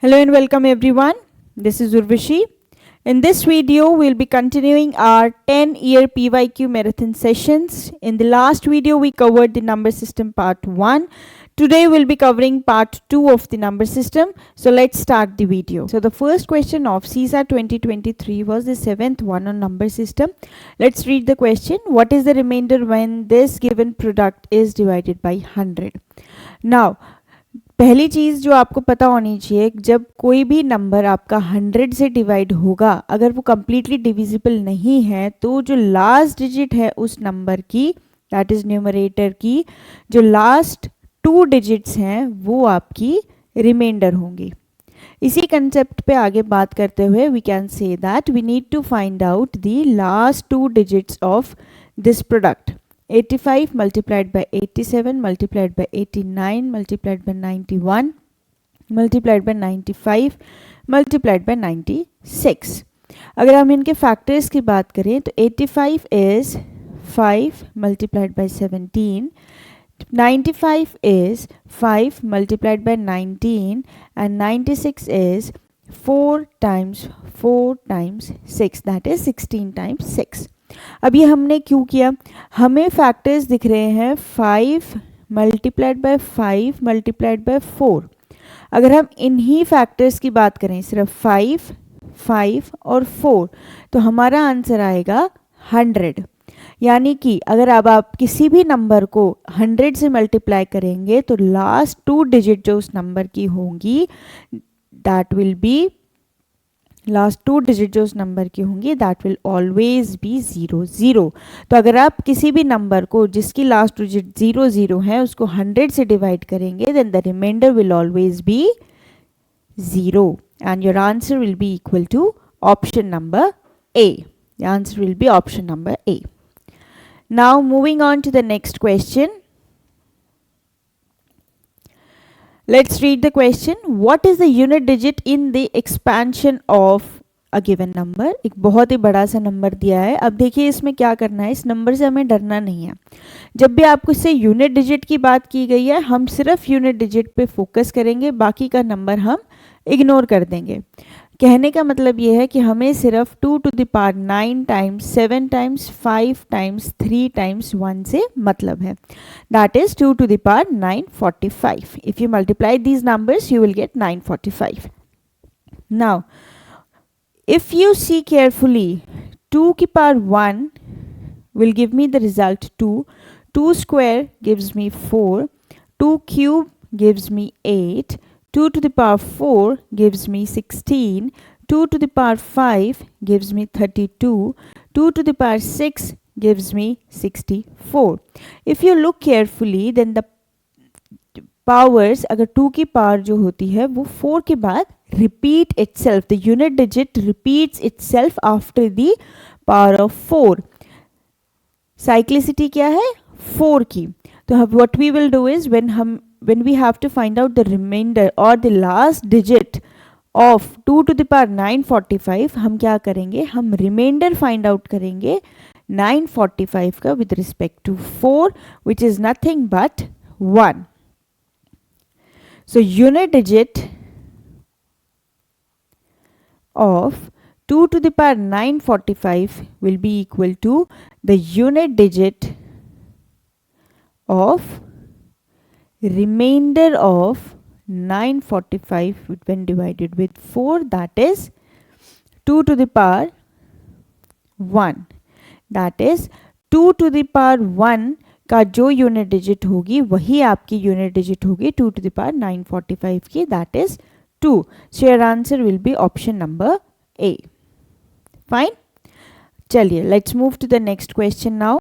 Hello and welcome everyone. This is Urvashi. In this video, we'll be continuing our 10-year PYQ marathon sessions. In the last video, we covered the number system part 1. Today, we'll be covering part 2 of the number system. So let's start the video. So the first question of CSAT 2023 was the 7th one on number system. Let's read the question. What is the remainder when this given product is divided by 100? Now, पहली चीज़ जो आपको पता होनी चाहिए, जब कोई भी number आपका 100 से डिवाइड होगा, अगर वो कम्प्लीटली डिविजिबल नहीं है तो जो लास्ट डिजिट है उस नंबर की, दैट इज़ न्यूमरेटर की, जो लास्ट 2 डिजिट्स हैं वो आपकी रिमाइंडर होंगी. इसी कंसेप्ट पे आगे बात करते हुए we can say that we need to find out the last 2 digits of this product. 85 multiplied by 87 multiplied by 89 multiplied by 91 multiplied by 95 multiplied by 96. अगर हम इनके फैक्टर्स की बात करें तो 85 is 5 multiplied by 17, 95 is 5 multiplied by 19 and 96 is 4 times 4 times 6, that is 16 times 6. अब ये हमने क्यों किया, हमें फैक्टर्स दिख रहे हैं 5 मल्टीप्लाइड बाय 5 मल्टीप्लाइड बाय 4. अगर हम इन्हीं फैक्टर्स की बात करें, सिर्फ 5, 5 और 4, तो हमारा आंसर आएगा 100. यानी कि अगर अब आप किसी भी नंबर को 100 से मल्टीप्लाई करेंगे तो लास्ट 2 डिजिट जो उस नंबर की होंगी, that will B, last 2 digit जो उस नंबर की होंगी दैट विल ऑलवेज बी 0 0. तो अगर आप किसी भी नंबर को जिसकी लास्ट डिजिट 0 0 है उसको 100 से डिवाइड करेंगे, then the remainder will always be 0 and your answer will be equal to option number A. The answer will be option number A. Now moving on to the next question. Let's read the question. What is the unit digit in the expansion of a given number? एक बहुत ही बड़ा सा number दिया है. अब देखिए इसमें क्या करना है, इस नंबर से हमें डरना नहीं है. जब भी आपको इससे यूनिट डिजिट की बात की गई है, हम सिर्फ यूनिट डिजिट पे फोकस करेंगे, बाकी का नंबर हम इग्नोर कर देंगे. कहने का मतलब ये है कि हमें सिर्फ 2 to the power 9 times 7 times 5 times 3 times 1 से मतलब है. That is 2 to the power 945. If you multiply these numbers, you will get 945. Now, if you see carefully, 2 की power 1 will give me the result 2. 2 square gives me 4. 2 cube gives me 8. 2 to the power 4 gives me 16. 2 to the power 5 gives me 32. 2 to the power 6 gives me 64. If you look carefully, then the powers, अगर 2 की power जो होती है वो 4 के बाद repeat itself. The unit digit repeats itself after the power of 4. Cyclicity क्या है, 4 की. तो what we will do is when we have to find out the remainder or the last digit of 2 to the power 945, हम क्या करेंगे, हम reminder find out करेंगे 945 का with respect to 4, which is nothing but 1. So unit digit of 2 to the power 945 will be equal to the unit digit of remainder of 945 when divided with 4, that is 2 to the power 1. That is 2 to the power 1 का जो unit digit होगी वही आपकी unit digit होगी 2 to the power 945 की, that is 2. So your answer will be option number A. Fine. चलिए, let's move to the next question now.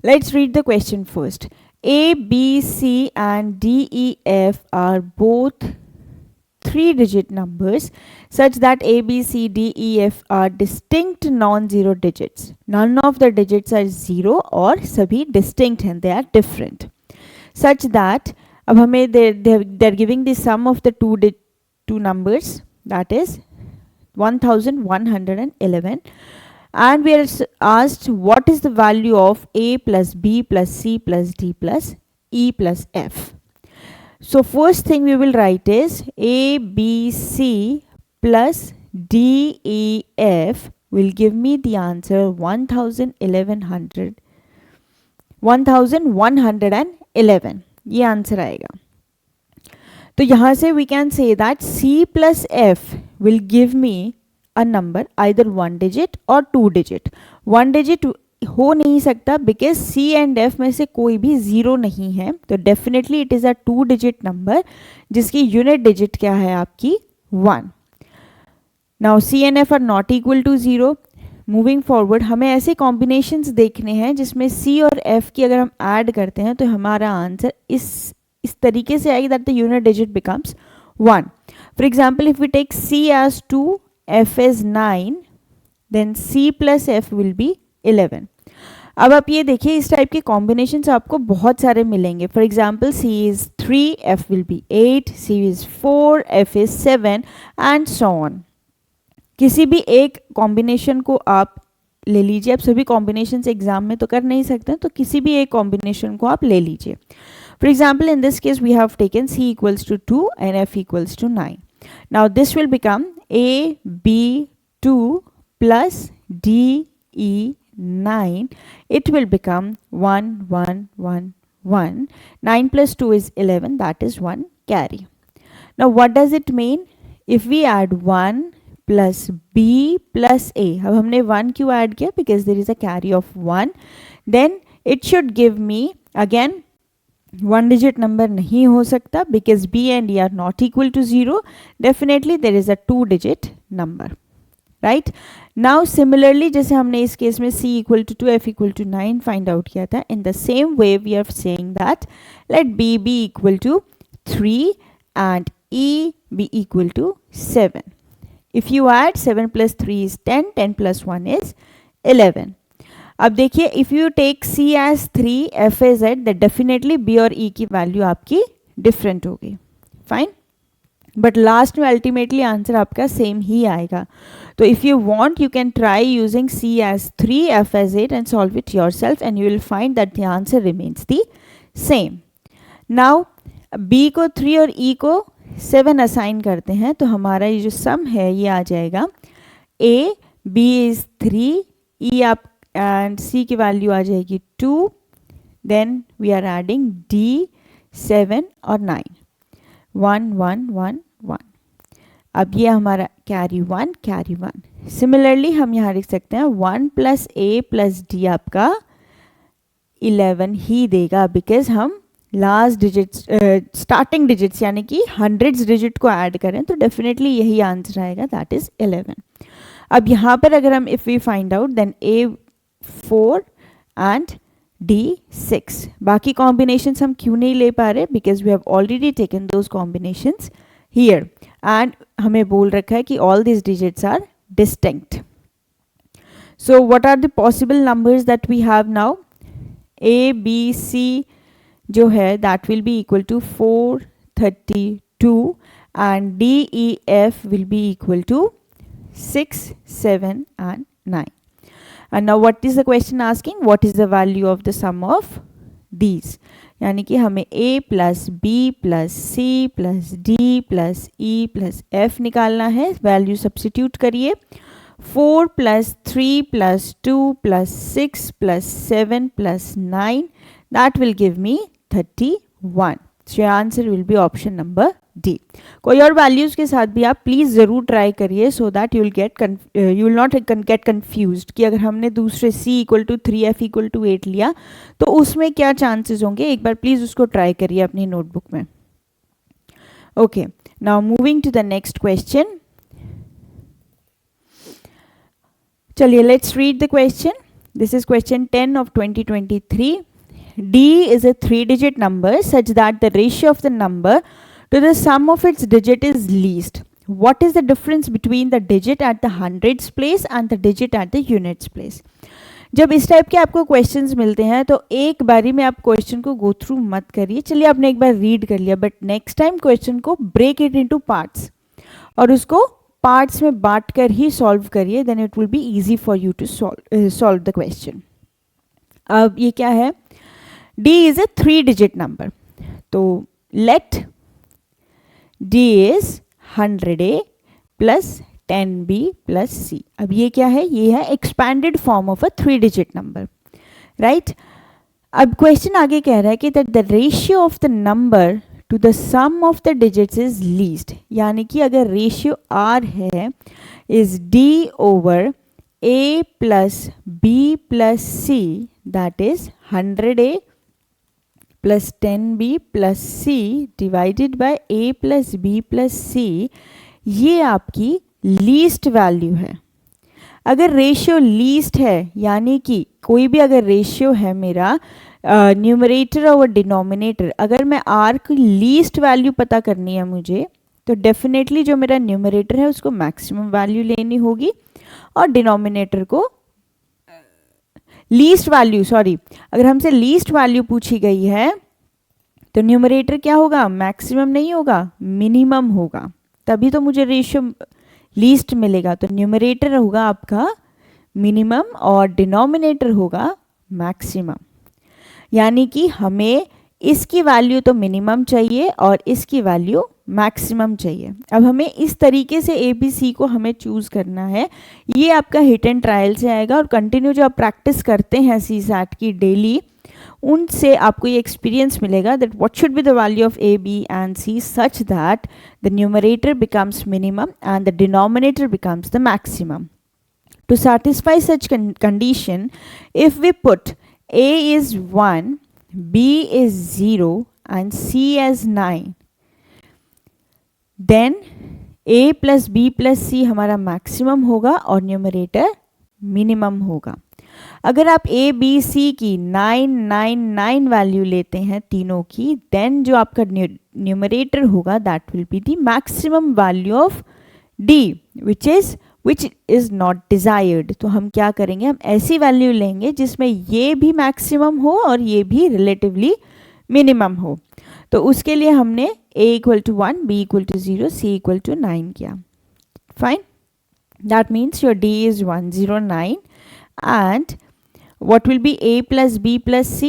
Let's read the question first. A, B, C and D, E, F are both 3-digit numbers such that A, B, C, D, E, F are distinct non-zero digits. None of the digits are zero और सभी distinct हैं, they are different. Such that, अब हमें they're giving the sum of the two numbers, that is 1111. And we are asked what is the value of A plus B plus C plus D plus E plus F. So first thing we will write is A, B, C plus D, E, F will give me the answer 1111. ये answer आएगा. तो यहाँ से we can say that C plus F will give me a number either 1 digit or 2 digit. 1 digit हो नहीं सकता because C and F में से कोई भी ज़ीरो नहीं है. तो definitely it is a 2 digit number जिसकी यूनिट डिजिट क्या है आपकी 1. Now C and F are not equal to 0. Moving forward हमें ऐसे कॉम्बिनेशंस देखने हैं जिसमें C और F की अगर हम ऐड करते हैं तो हमारा आंसर इस तरीके से आएगी that the unit digit becomes 1. For example if we take C as 2, F as 9, then C plus F will be 11. अब आप ये देखिए इस टाइप के कॉम्बिनेशंस आपको बहुत सारे मिलेंगे. For example C is 3, F will be 8, C is 4, F is 7 and so on. किसी भी एक कॉम्बिनेशन को आप ले लीजिए. आप सभी कॉम्बिनेशंस एग्जाम में तो कर नहीं सकते, तो किसी भी एक कॉम्बिनेशन को आप ले लीजिए. For example in this case we have taken C equals to 2 and F equals to 9. Now this will become A, B, 2 plus D, E, 9. It will become 1, 1, 1, 1. 9 plus 2 is 11. That is 1 carry. Now what does it mean? If we add 1 plus B plus A. अब हमने 1 क्यों add किया? Because there is a carry of 1. Then it should give me again 1 digit number नहीं हो सकता because B and E are not equal to 0. Definitely there is a 2 digit number. Right. Now similarly जैसे हमने इस case में C equal to 2, F equal to 9 find out किया था, in the same way we are saying that let B be equal to 3 and E be equal to 7. If you add 7 plus 3 is 10, 10 plus 1 is 11. अब देखिए if you take C as 3, F as 8, that definitely B और E की value आपकी different होगी. Fine. But last में ultimately answer आपका same ही आएगा. तो if you want you can try using C as 3, F as 8 and solve it yourself and you will find that the answer remains the same. Now B को 3 और E को 7 assign करते हैं तो हमारा ये जो सम है ये आ जाएगा A, B is 3, E आप एंड C की वैल्यू आ जाएगी 2, then we are adding D 7 और 9. 1, 1, 1, 1. अब ये हमारा कैरी 1 कैरी 1. सिमिलरली हम यहाँ लिख सकते हैं 1 प्लस A प्लस D आपका 11 ही देगा बिकॉज हम लास्ट डिजिट्स स्टार्टिंग डिजिट्स यानी कि हंड्रेड्स डिजिट को ऐड करें तो डेफिनेटली यही आंसर आएगा दैट इज 11. अब यहाँ पर अगर हम if we find out then A 4 and D 6. बाकी कॉम्बिनेशंस हम क्यों नहीं ले पा रहे? Because we have already taken those combinations here and हमें बोल रखा है कि all this digits are distinct. So what are the possible numbers that we have now? A, B, C जो है that will be equal to 4, 32 and D, E, F will be equal to 6, 7 and 9. And now what is the question asking? What is the value of the sum of these? यानी कि हमें A plus B plus C plus D plus E plus F निकालना है. Value substitute करिए. 4 plus 3 plus 2 plus 6 plus 7 plus 9 that will give me 31. So your answer will be option number D. कोई और values के साथ भी आप please जरूर ट्राई करिए so that you will not get confused कि अगर हमने दूसरे C equal to 3, F equal to 8 लिया तो उसमें क्या चांसेस होंगे. एक बार प्लीज उसको ट्राई करिए अपनी नोटबुक में. Okay, now moving to the next question. चलिए let's read the question. This is question 10 of 2023. D is a 3-digit number such that the ratio of the number to the sum of its digit is least. What is the difference between the digit at the hundreds place and the digit at the units place? जब इस type के आपको questions मिलते हैं तो एक बारी में आप क्वेश्चन को गो थ्रू मत करिए. चलिए आपने एक बार रीड कर लिया बट नेक्स्ट टाइम क्वेश्चन को ब्रेक इट इनटू पार्ट्स और उसको पार्ट्स में बांट कर ही सॉल्व करिए. Then it will be easy for you to solve the question. अब ये क्या है? D is a 3-digit number. तो let D is 100A plus 10B plus C. अब ये क्या है? ये है expanded form of a 3-digit number, right? अब क्वेश्चन आगे कह रहा है कि that the ratio of the number to the sum of the digits is least, यानी कि अगर रेशियो R है is D over A plus B plus C, that is 100A plus 10B plus C divided by A plus B plus C, ये आपकी least value है। अगर ratio least है, यानी कि कोई भी अगर रेशियो है मेरा न्यूमरेटर और डिनोमिनेटर, अगर मैं R की लीस्ट वैल्यू पता करनी है मुझे, तो डेफिनेटली जो मेरा न्यूमरेटर है उसको मैक्सिमम वैल्यू लेनी होगी और डिनोमिनेटर को लीस्ट वैल्यू, सॉरी, अगर हमसे लीस्ट वैल्यू पूछी गई है तो न्यूमरेटर क्या होगा? मैक्सिमम नहीं होगा, मिनिमम होगा, तभी तो मुझे रेशियो लीस्ट मिलेगा। तो न्यूमरेटर होगा आपका मिनिमम और डिनोमिनेटर होगा मैक्सिमम, यानी कि हमें इसकी वैल्यू तो मिनिमम चाहिए और इसकी वैल्यू मैक्सिमम चाहिए। अब हमें इस तरीके से ABC को हमें चूज करना है। ये आपका हिट एंड ट्रायल से आएगा और कंटिन्यू जो आप प्रैक्टिस करते हैं CSAT की डेली, उनसे आपको ये एक्सपीरियंस मिलेगा that what should be the value of A, B and C such that the numerator becomes minimum and the denominator becomes the maximum. To satisfy such condition, if we put A is 1, B is 0 and C as 9, then A plus B plus C हमारा maximum होगा और numerator minimum होगा। अगर आप A, B, C की 9, 9, 9 value लेते हैं तीनों की, देन जो आपका न्यूमरेटर होगा that will be the maximum value of D, which is not desired। तो हम क्या करेंगे? हम ऐसी वैल्यू लेंगे जिसमें ये भी मैक्सिमम हो और ये भी रिलेटिवली मिनिमम हो। तो उसके लिए हमने A equal to 1, B equal to 0, C equal to 9 किया। Fine, that means your D is 109 and what will be A plus B plus C?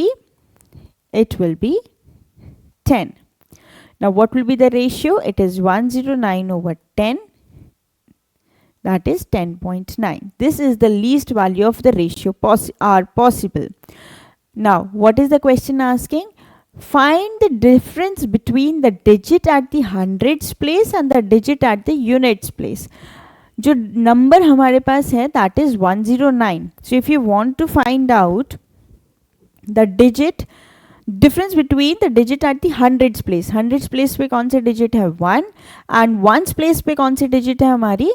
It will be 10. Now what will be the ratio? It is 109 over 10, that is 10.9. This is the least value of the ratio are possible. Now what is the question asking? Find the difference between the digit at the hundreds place and the digit at the units place. जो number हमारे पास है that is 109. So if you want to find out the digit difference between the digit at the hundreds place पे कौन से digit है? 1 and ones place पे कौन सी digit है हमारी?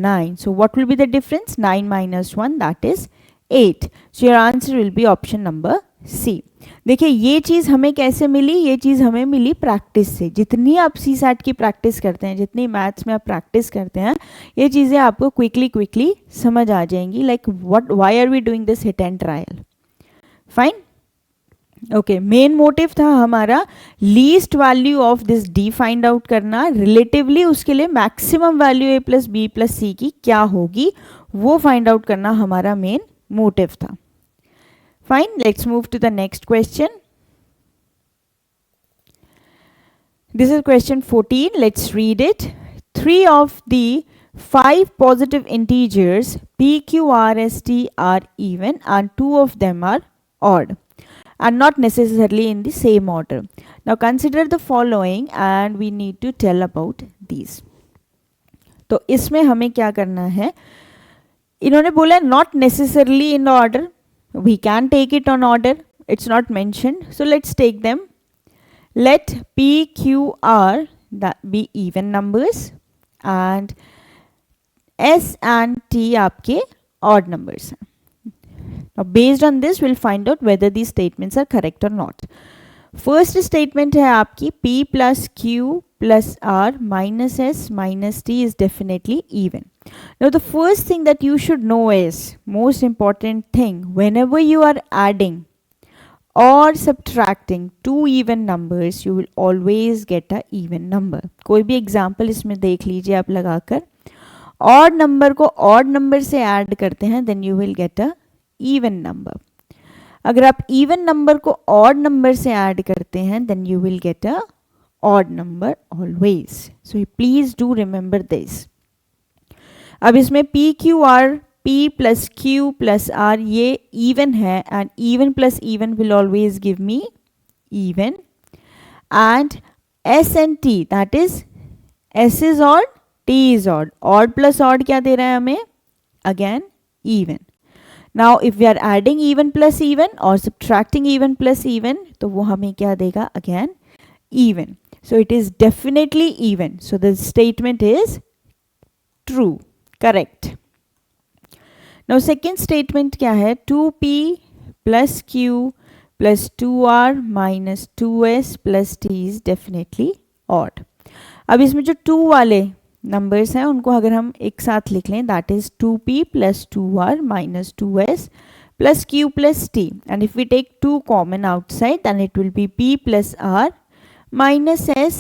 9. So what will be the difference? 9 minus 1, that is 8. So your answer will be option number C. देखिए ये चीज़ हमें कैसे मिली? ये चीज़ हमें मिली प्रैक्टिस से। जितनी आप CSAT की प्रैक्टिस करते हैं, जितनी मैथ्स में आप प्रैक्टिस करते हैं, ये चीज़ें आपको क्विकली समझ आ जाएंगी। Like why are we doing this hit and trial? Fine, okay. Main motive था हमारा least value of this D find out करना, रिलेटिवली उसके लिए maximum value A plus B plus C की क्या होगी वो फाइंड आउट करना हमारा मेन मोटिव था। Fine, let's move to the next question. This is question 14. Let's read it. 3 of the 5 positive integers P, Q, R, S, T are even and 2 of them are odd and not necessarily in the same order. Now consider the following and we need to tell about these. तो इसमें हमें क्या करना है? इन्होंने बोला not necessarily in order. We can take it on order, it's not mentioned, so let's take them. Let P, Q, R that be even numbers and S and T आपके odd numbers हैं. Now based on this we'll find out whether these statements are correct or not. First statement है आपकी P plus Q plus R minus S minus T is definitely even. Now the first thing that you should know is, most important thing, whenever you are adding or subtracting two even numbers, you will always get a even number. कोई भी example इसमें देख लीजिए आप लगाकर, odd number को odd number से add करते हैं then you will get a even number. अगर आप even number को odd number से add करते हैं then you will get a odd number always. So please do remember this. अब इसमें p q r, p plus q plus r ये even है, and even plus even will always give me even. And s and t, that is s is odd, t is odd. Odd plus odd क्या दे रहा है हमें? Again even. Now if we are adding even plus even or subtracting even plus even, तो वो हमें क्या देगा? Again even. So it is definitely even. So the statement is true, correct. Now second statement क्या है? 2p plus q plus 2r minus 2s plus t is definitely odd. अब इसमें जो 2 वाले नंबर्स हैं उनको अगर हम एक साथ लिख लें, that is 2p plus 2r minus 2s plus q plus t, and if we take 2 common outside then it will be p plus r minus s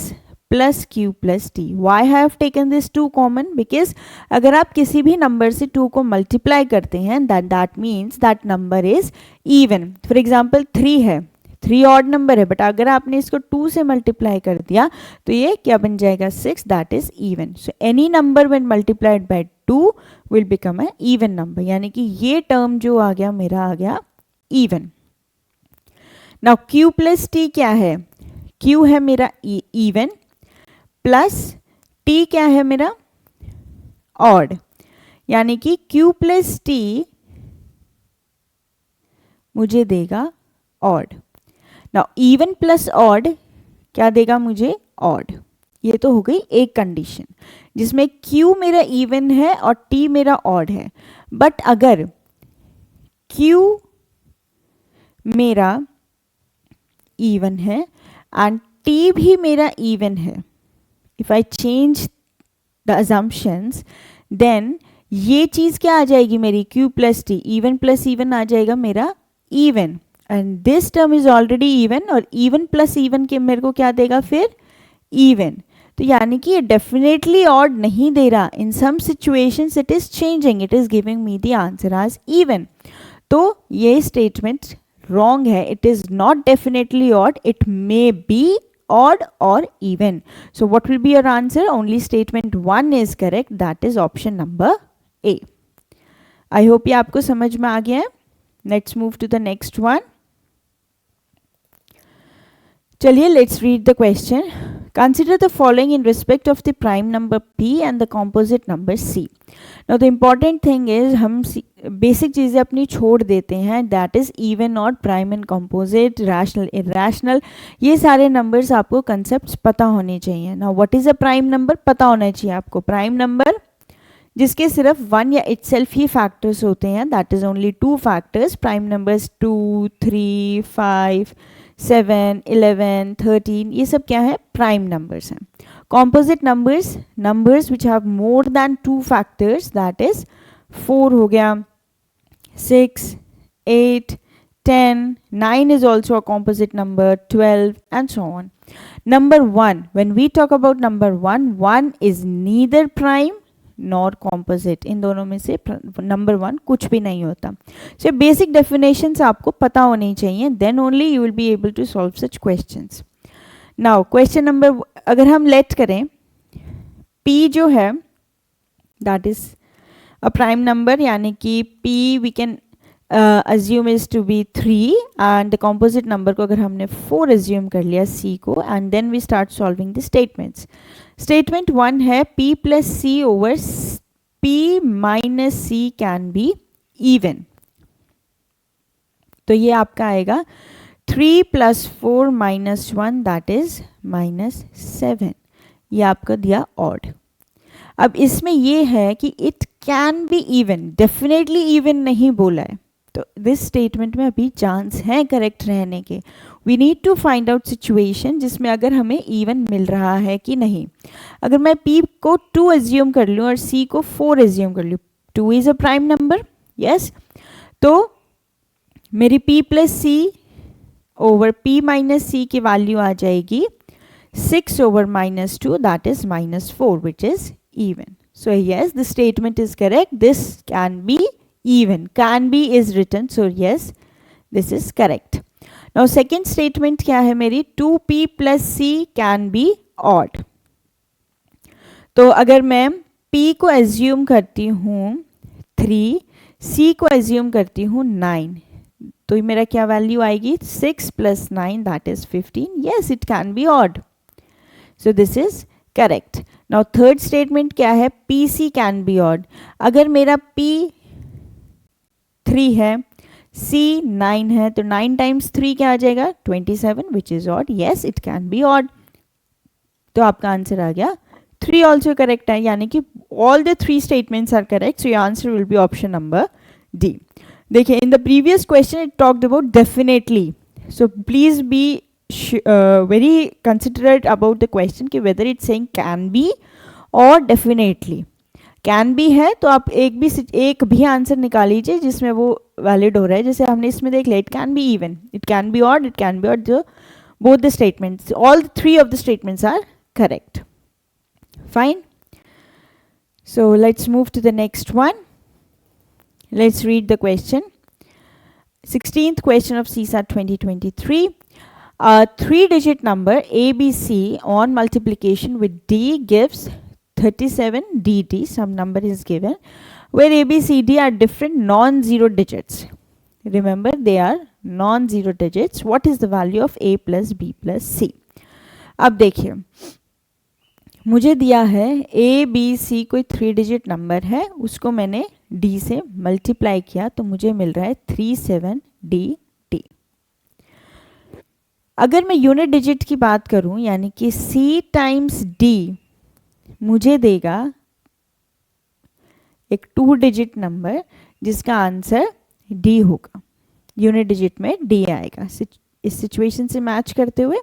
plus q plus t. Why have taken this 2 common? Because अगर आप किसी भी number से 2 को multiply करते हैं that means that number is even. For example 3 है, 3 odd number है, बट अगर आपने इसको 2 से मल्टीप्लाई कर दिया तो ये क्या बन जाएगा? 6, that is even. So any number when multiplied by 2 will become a even number, यानी कि ये टर्म जो आ गया मेरा आ गया even. Now q plus T क्या है? q है मेरा इवन प्लस t क्या है मेरा? ऑड, यानी कि q प्लस टी मुझे देगा odd. Now even plus odd क्या देगा मुझे? ऑड. ये तो हो गई एक कंडीशन जिसमें q मेरा इवन है और t मेरा ऑड है. बट अगर q मेरा इवन है एंड t भी मेरा इवन है, if I change the assumptions then ये चीज क्या आ जाएगी मेरी? q plus T, even plus even आ जाएगा मेरा even, and this term is already even, और इवन प्लस इवन के मेरे को क्या देगा फिर? इवन. तो यानी कि ये डेफिनेटली ऑड नहीं दे रहा. In some situations it is changing, it is giving me the answer as even. तो ये स्टेटमेंट रॉन्ग है. It is not definitely odd, it may be odd or even. So what will be your answer? Only statement 1 is correct, that is option number A. I hope ये आपको समझ में आ गया है. Let's move to the next one. चलिए let's read the question. Consider the following in respect of the prime number p and the composite number c. Now the important thing is हम basic चीज़ें अपनी छोड़ देते हैं, that is even, odd, prime and composite, rational, irrational. ये सारे numbers आपको concepts पता होने चाहिए. Now what is a prime number? पता होना चाहिए आपको. प्राइम नंबर जिसके सिर्फ 1 या इटसेल्फ ही फैक्टर्स होते हैं, that is only 2 factors. Prime numbers 2, 3, 5, 7, 11, 13, ये सब क्या है? प्राइम नंबर्स हैं. Composite numbers, numbers which have more than 2 factors, that is 4 हो गया, 6, 8, 10, 9 is also a composite number, 12 and so on. Number 1, when we talk about number 1, 1 is neither prime nor composite. इन दोनों में से number 1 कुछ भी नहीं होता. So basic definitions आपको पता होनी चाहिए, then only you will be able to solve such questions. Now question number, अगर हम let करें p जो है that is a prime number, यानी कि p we can assume is to be 3 and the composite number को अगर हमने 4 assume कर लिया c को, and then we start solving the statements. Statement 1 है p plus c over p minus c can be even. तो ये आपका आएगा 3 plus 4 minus 1 that is minus 7. ये आपका दिया odd. अब इसमें ये है कि it can be even, definitely even नहीं बोला है, तो दिस स्टेटमेंट में अभी चांस है करेक्ट रहने के. We need to find out situation जिसमें अगर हमें इवन मिल रहा है कि नहीं. अगर मैं p को 2 एज्यूम कर लूँ और c को 4 एज्यूम कर लूँ, 2 is a prime number, yes, तो मेरी p प्लस सी ओवर p माइनस सी की वैल्यू आ जाएगी 6 over minus 2, that is minus 4, which is even. So yes, the statement is correct. This can be even. Can be is written, so yes, this is correct. Now second statement क्या है मेरी? 2p plus c can be odd. तो अगर मैं p को assume करती हूँ 3, c को एज्यूम करती हूँ 9, तो मेरा क्या वैल्यू आएगी? 6 + 9 that is 15. Yes, it can be odd, so this is correct. Now third statement क्या है? pc can be odd. अगर मेरा p 3 है, c 9 है, तो 9 × 3 क्या आ जाएगा? 27, which is odd. Yes, it can be odd. तो आपका आंसर आ गया 3 ऑल्सो करेक्ट है, यानी कि all the 3 statements are correct. So your answer will be option number D. देखिए, in the previous question it talked about definitely, so please be very considerate about the question कि whether it's saying can be और definitely. Can be है तो आप एक भी answer निकाल लीजिए जिसमें वो वैलिड हो रहा है. जैसे हमने इसमें देख लिया, it can be even, it can be odd, it can be odd. जो both the statements, all 3 of the statements are correct. Fine. So let's move to the next one. Let's read the question. 16th question of CSAT 2023. A 3-digit number ABC on multiplication with D gives 37 DT. Some number is given where A, B, C, D are different non-zero digits. Remember, they are non-zero digits. What is the value of A plus B plus C? अब देखिए, मुझे दिया है A, B, C कोई 3-digit number है, उसको मैंने D से मल्टीप्लाई किया तो मुझे मिल रहा है 37DT. अगर मैं यूनिट डिजिट की बात करूं, यानी कि C × D मुझे देगा एक 2-digit नंबर जिसका आंसर D होगा. यूनिट डिजिट में D आएगा इस सिचुएशन से मैच करते हुए.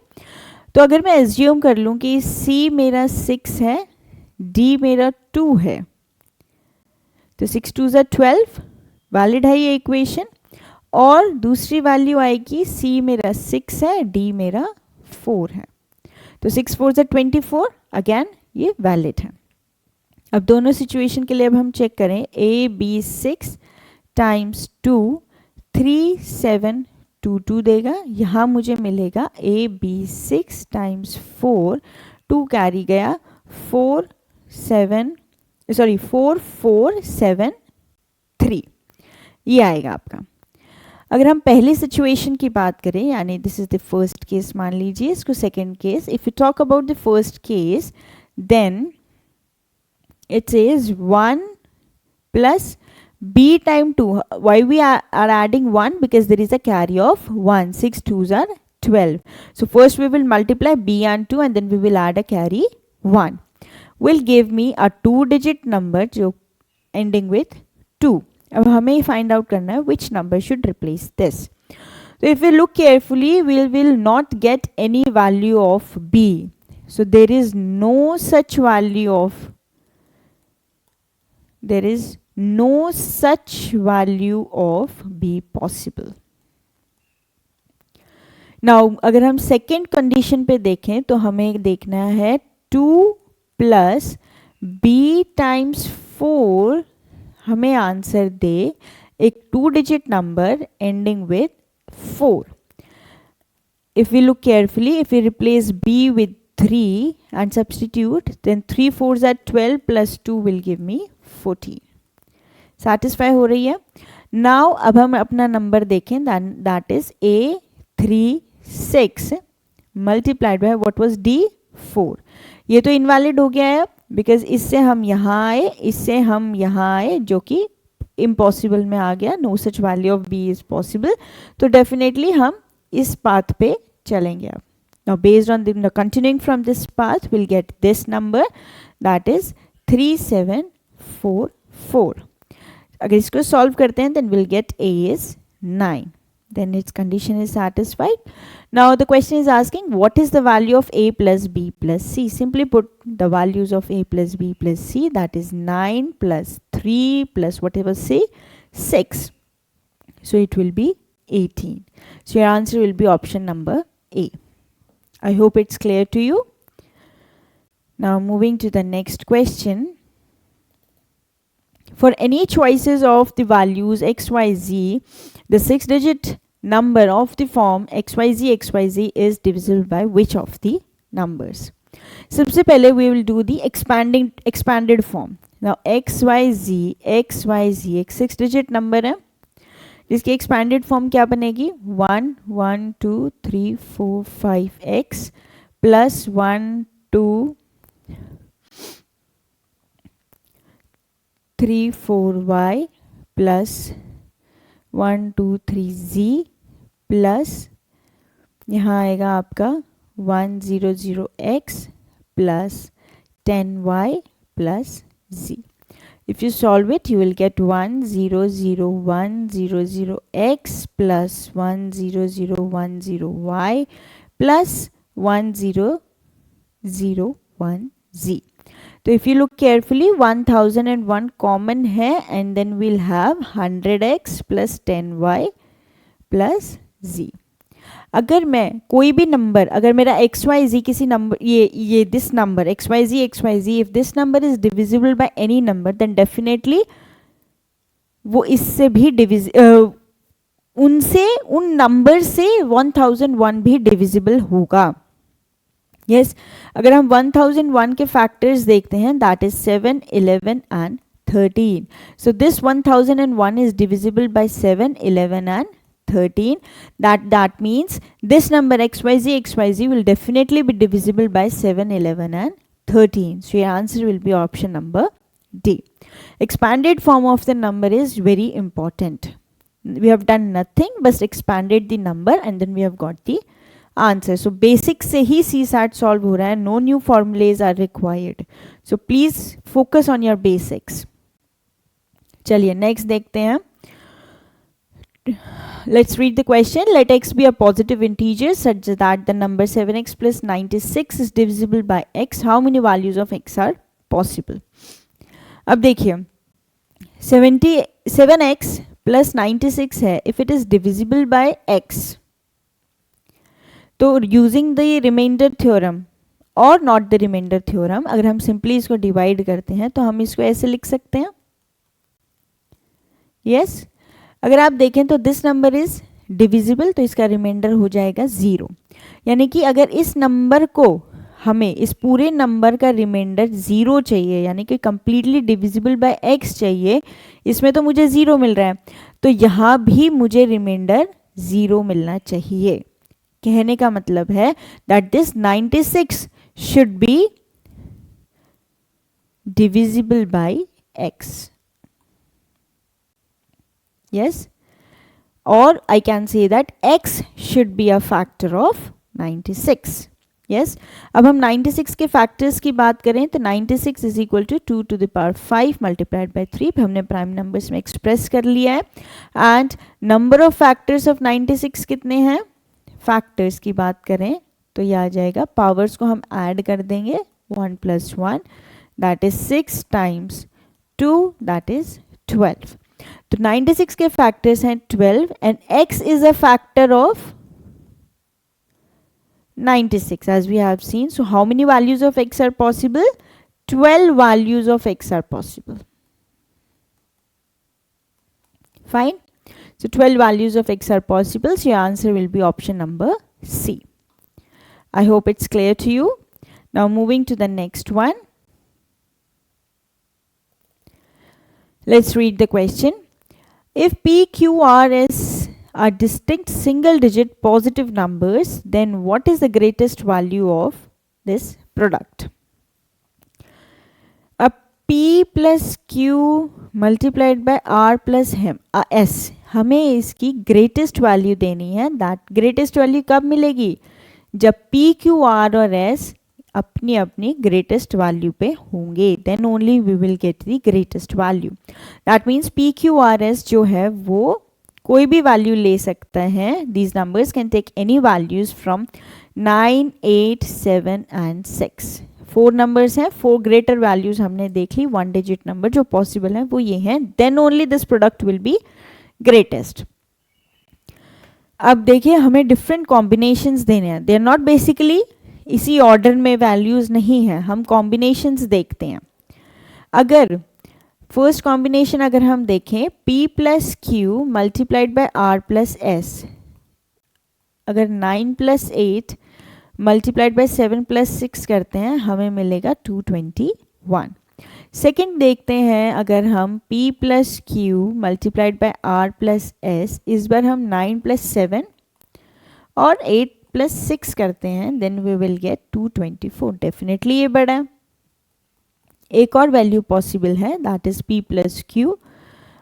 तो अगर मैं एज्यूम कर लूं कि C मेरा 6 है, D मेरा 2 है, तो 6 2 = 12, वैलिड है ये इक्वेशन. और दूसरी वैल्यू आएगी C मेरा 6 है, D मेरा 4 है, तो 6 4 = 24, अगेन ये वैलिड है. अब दोनों सिचुएशन के लिए अब हम चेक करें. AB6 × 2 3722 देगा. यहाँ मुझे मिलेगा AB6 × 4, 2 कैरी गया, 4473, ये आएगा आपका. अगर हम पहली सिचुएशन की बात करें, यानी this is the first case मान लीजिए, इसको second case. If you talk about the first case, then it says 1 plus b time 2. Why we are adding 1? Because there is a carry of 1. 6 2s are 12. So first we will multiply b and 2 and then we will add a carry 1. Will give me a 2-digit number जो ending with 2. अब हमें find out करना है which number should replace this. So if we look carefully, we will not get any value of b. So there is no such value of b possible. Now अगर हम second condition पे देखें तो हमें देखना है 2 + b × 4 हमें answer दे एक 2-digit number ending with 4. If we look carefully, if we replace b with 3 and substitute, then 3 4s are 12 plus 2 will give me 14. Satisfy हो रही है. Now अब हम अपना नंबर देखें, that is A36 multiplied by what was D4. ये तो invalid हो गया है बिकॉज इससे हम यहाँ आए, इससे हम यहाँ आए, जो कि इम्पॉसिबल में आ गया. No such value of B is possible. तो डेफिनेटली हम इस पाथ पे चलेंगे. अब now based on the continuing from this path we'll get this number, that is 3744. अगर इसको solve करते हैं then we'll get A is 9. Then its condition is satisfied. Now the question is asking what is the value of A plus B plus C. Simply put the values of A plus B plus C, that is 9 plus 3 plus whatever C, 6. So it will be 18. So your answer will be option number A. I hope it's clear to you. Now moving to the next question. For any choices of the values XYZ, the 6-digit number of the form XYZ XYZ is divisible by which of the numbers? सबसे पहले we will do the expanded form. Now xyz एक 6 digit number है जिसकी expanded form क्या बनेगी 1 1 2 3 4 5 x plus 1 2 3 4 y plus 1 2 3 z plus यहाँ आएगा आपका 1 0 0 x plus 10 y plus z. If you solve it, you will get 1 0 0 1 0 0 x plus 1 0 0 1 0 y plus 1 0 0 1 z. So if you look carefully, 1001 common है and then we'll have 100x plus 10y plus z. अगर मैं कोई भी number, अगर मेरा x Y जी किसी number, ये this number X Y Z, if this number is divisible by any number then definitely वो इससे भी उन नंबर से 1001 भी डिविजिबल होगा. यस, अगर हम 1001 के फैक्टर्स देखते हैं that is 7 11 and 13. So this 1001 is divisible bye 7 11 and 13. That means this number xyz will definitely be divisible by 7 11 and 13. So your answer will be option number D. Expanded form of the number is very important. We have done nothing but expanded the number and then we have got the answer. So basic से ही CSAT solve हो रहा है, no new formulas are required. So please focus on your basics. चलिए next देखते हैं. Let's read the question. Let x be a positive integer such that the number 7x plus 96 is divisible by x. How many values of x are possible? अब देखिए 7x plus 96 है. If it is divisible by x, तो using the remainder theorem or not the remainder theorem, अगर हम simply इसको divide करते हैं तो हम इसको ऐसे लिख सकते हैं. Yes. अगर आप देखें तो दिस नंबर इज डिविजिबल तो इसका रिमाइंडर हो जाएगा 0. यानी कि अगर इस नंबर को हमें इस पूरे नंबर का रिमाइंडर 0 चाहिए, यानी कि कंप्लीटली डिविजिबल बाय x चाहिए, इसमें तो मुझे 0 मिल रहा है, तो यहाँ भी मुझे रिमाइंडर 0 मिलना चाहिए. कहने का मतलब है that this 96 should be divisible by x. Yes, or I can say that x should be a factor of 96. Yes, अब हम 96 के फैक्टर्स की बात करें तो 96 is equal to 2 to the power 5 multiplied by 3 हमने प्राइम नंबर्स में express कर लिया है. And number of factors of 96 कितने हैं? फैक्टर्स की बात करें तो ये आ जाएगा, पावर्स को हम ऐड कर देंगे 1 + 1 that is 6 times 2 that is 12. तो 96 के फैक्टर्स हैं 12 and x is a factor of 96 as we have seen. So how many values of x are possible? 12 values of x are possible. Fine. So 12 values of x are possible. So your answer will be option number C. I hope it's clear to you. Now moving to the next one. Let's read the question. If P, Q, R, S are distinct single-digit positive numbers, then what is the greatest value of this product? P plus Q multiplied by R plus S, हमें इसकी greatest value देनी है. That greatest value कब मिलेगी? जब P, Q, R और S अपनी अपनी ग्रेटेस्ट वैल्यू पे होंगे, then only we will get the greatest value. That means P Q R S जो है वो कोई भी वैल्यू ले सकता है. These numbers can take any values from 9 8 7 and 6. 4 numbers हैं, 4 ग्रेटर वैल्यूज हमने देख ली. 1 डिजिट नंबर जो पॉसिबल है वो ये हैं. Then only this product will be greatest. अब देखिए हमें डिफरेंट कॉम्बिनेशंस देने हैं. दे आर नॉट बेसिकली इसी ऑर्डर में वैल्यूज नहीं है, हम कॉम्बिनेशंस देखते हैं. अगर फर्स्ट कॉम्बिनेशन अगर हम देखें P plus Q multiplied by R plus S, अगर 9 + 8 मल्टीप्लाइड बाय 7 प्लस 6 करते हैं, हमें मिलेगा 221। सेकेंड देखते हैं, अगर हम p plus Q multiplied by r plus s, इस बार हम 9 प्लस 7 और 8 प्लस 6 करते हैं, then we will get 224। Definitely ये बड़ा है। एक और वैल्यू पॉसिबल है, that is p plus Q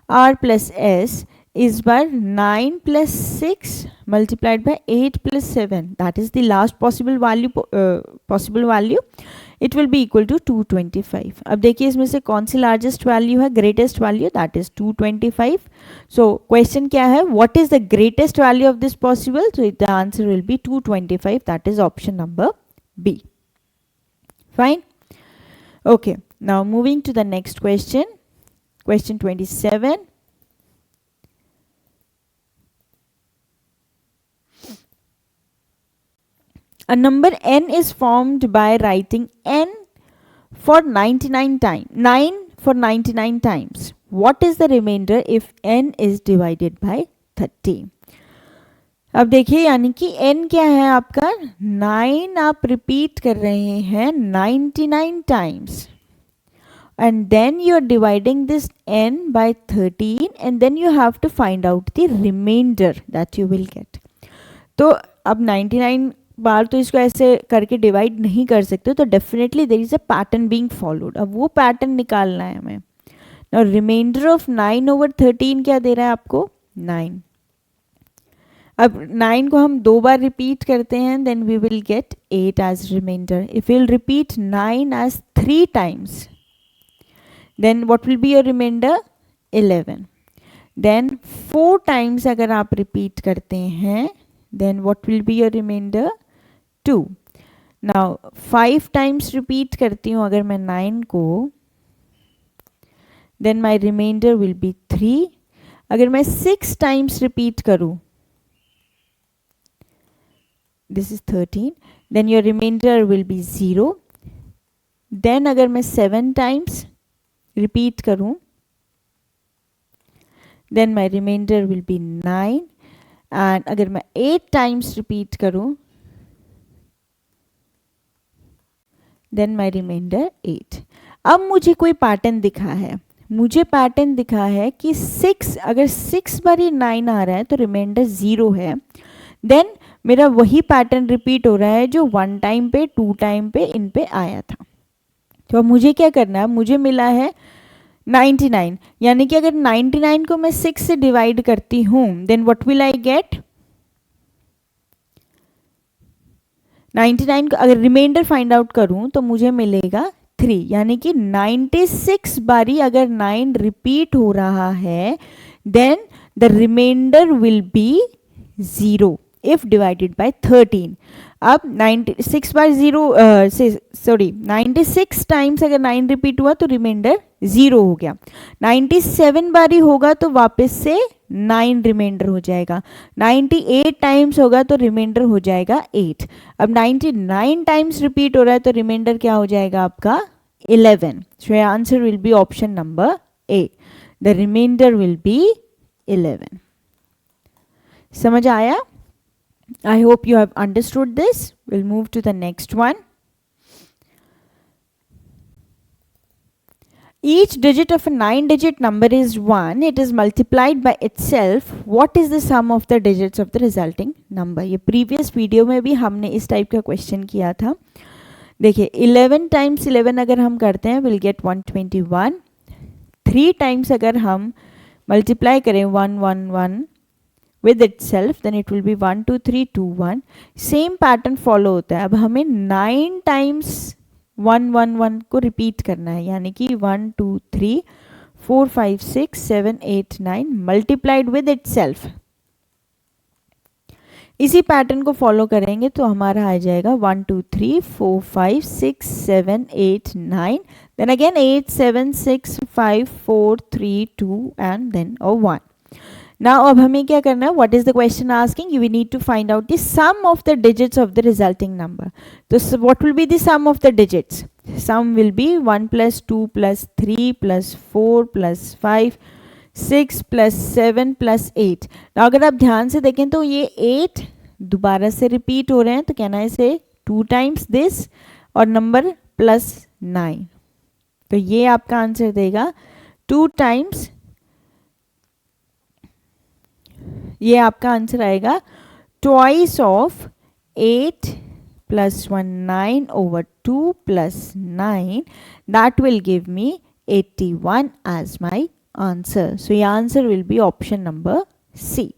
r plus s, इस बार 9 plus 6 multiplied by 8 plus 7, that is the last possible value, it will be equal to 225। अब देखिए इसमें से कौन सी लार्जेस्ट वैल्यू है, greatest value, that is 225। So question क्या है, what is the greatest value of this possible, so the answer will be 225, that is option number B. Fine, okay, now moving to the next question, question 27। A number n is formed by writing n for 99 times, 9 for 99 times. What is the remainder if n is divided by 30? अब देखिए, यानी कि n क्या है आपका, 9 आप repeat कर रहे हैं 99 times, and then you are dividing this n by 13, and then you have to find out the remainder that you will get. तो अब 99 बार तो इसको ऐसे करके डिवाइड नहीं कर सकते, तो definitely there is a pattern being followed. अब वो पैटर्न निकालना है हमें। नाउ रिमाइंडर ऑफ 9 ओवर 13 क्या दे रहा है आपको, 9। अब 9 को हम 2 बार रिपीट करते हैं, then we will get 8 as remainder. If you will repeat 9 as 3 times, then what will be your remainder, 11। Then 4 times अगर आप रिपीट करते हैं, then what will be your remainder, 2। now 5 times repeat करती हूँ अगर मैं 9 को, then my remainder will be 3। अगर मैं 6 times repeat करूँ, this is 13, then your remainder will be 0। then अगर मैं 7 times repeat करूँ, then my remainder will be 9। And अगर मैं 8 टाइम्स रिपीट करूं, देन माई रिमाइंडर 8। अब मुझे कोई पैटर्न दिखा है, मुझे पैटर्न दिखा है कि 6, अगर 6 बार ये 9 आ रहा है तो रिमाइंडर 0 है, देन मेरा वही पैटर्न रिपीट हो रहा है जो 1 टाइम पे, 2 टाइम पे, इन पे आया था। तो अब मुझे क्या करना है, मुझे मिला है 99, यानी कि अगर 99 को मैं 6 से डिवाइड करती हूं, then what will I get, 99 को अगर रिमाइंडर फाइंड आउट करूं तो मुझे मिलेगा 3, यानी कि 96 बारी अगर 9 रिपीट हो रहा है, then the remainder will be 0 if divided by 13। अब 96 बार 96 टाइम्स अगर 9 रिपीट हुआ तो रिमाइंडर 0 हो गया। 97 बारी होगा तो वापस से 9 रिमाइंडर हो जाएगा। 98 टाइम्स होगा तो रिमाइंडर हो जाएगा 8। अब 99 टाइम्स रिपीट हो रहा है तो रिमाइंडर क्या हो जाएगा आपका 11। So your answer will be option number A, the remainder will be 11। समझ आया? I hope you have understood this. We'll move to the next one. Each digit of a 9-digit number is 1. It is multiplied by itself. What is the sum of the digits of the resulting number? ये previous video में भी हमने इस type का question किया था। देखिए 11 times 11 अगर हम करते हैं विल गेट 121। 3 टाइम्स अगर हम मल्टीप्लाई करें 111 with itself, then it will be 1 2 3 2 1। Same pattern follow होता है। अब हमें 9 टाइम्स 111 को रिपीट करना है, यानी कि 1 2 3 4 5 6 7 8 9 मल्टीप्लाइड विद इटसेल्फ। इसी पैटर्न को फॉलो करेंगे तो हमारा आ जाएगा 1 2 3 4 5 6 7 8 9, then again 8 7 6 5 4 3 2 and then 1। Now अब हमें क्या करना है, what is the question asking, we need to find out the sum of the digits of the resulting number. तो what will be the sum of the digits, sum will be 1 + 2 + 3 + 4 + 5 6 + 7 + 8। अगर आप ध्यान से देखें तो ये 8 दोबारा से रिपीट हो रहे हैं, तो कहना है इसे 2 टाइम्स दिस और नंबर प्लस 9, तो ये आपका आंसर देगा 2 टाइम्स, ये आपका आंसर आएगा twice of 8 plus 1 9 over 2 plus 9, that will give me 81 as my answer. So your answer will be option number C.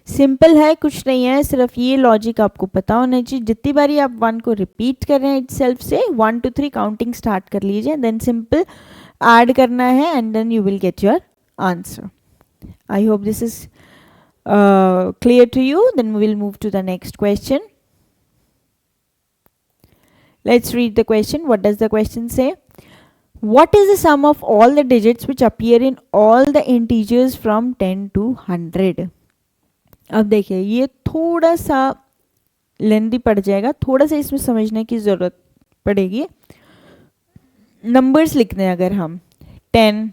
Simple है, कुछ नहीं है, सिर्फ ये लॉजिक आपको पता होना चाहिए. जितनी बारी आप 1 को रिपीट कर रहे हैं इटसेल्फ से 1 2 3 काउंटिंग स्टार्ट कर लीजिए, देन सिंपल ऐड करना है and then you will get your answer. I hope this is clear to you. Then we will move to the next question. Let's read the question. What does the question say? What is the sum of all the digits which appear in all the integers from 10 to 100? अब देखिए ये थोड़ा सा लेंदी पड़ जाएगा, थोड़ा सा इसमें समझने की ज़रूरत पड़ेगी. नंबर्स लिखते हैं अगर हम 10,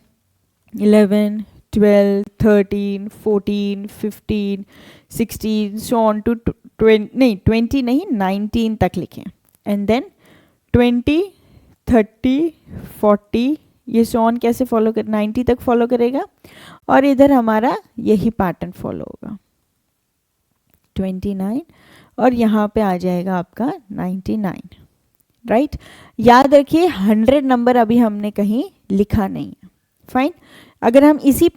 11, 12, 13, 14, 15, 16, so on to 20 नहीं 19 तक लिखें, एंड देन 20, 30, 40, ये सो ऑन कैसे फॉलो कर 90 तक फॉलो करेगा, और इधर हमारा यही पैटर्न फॉलो होगा 29, और यहाँ पे आ जाएगा आपका 99. राइट, याद रखिए 100 नंबर अभी हमने कहीं लिखा नहीं है. फाइन, अगर हम इसी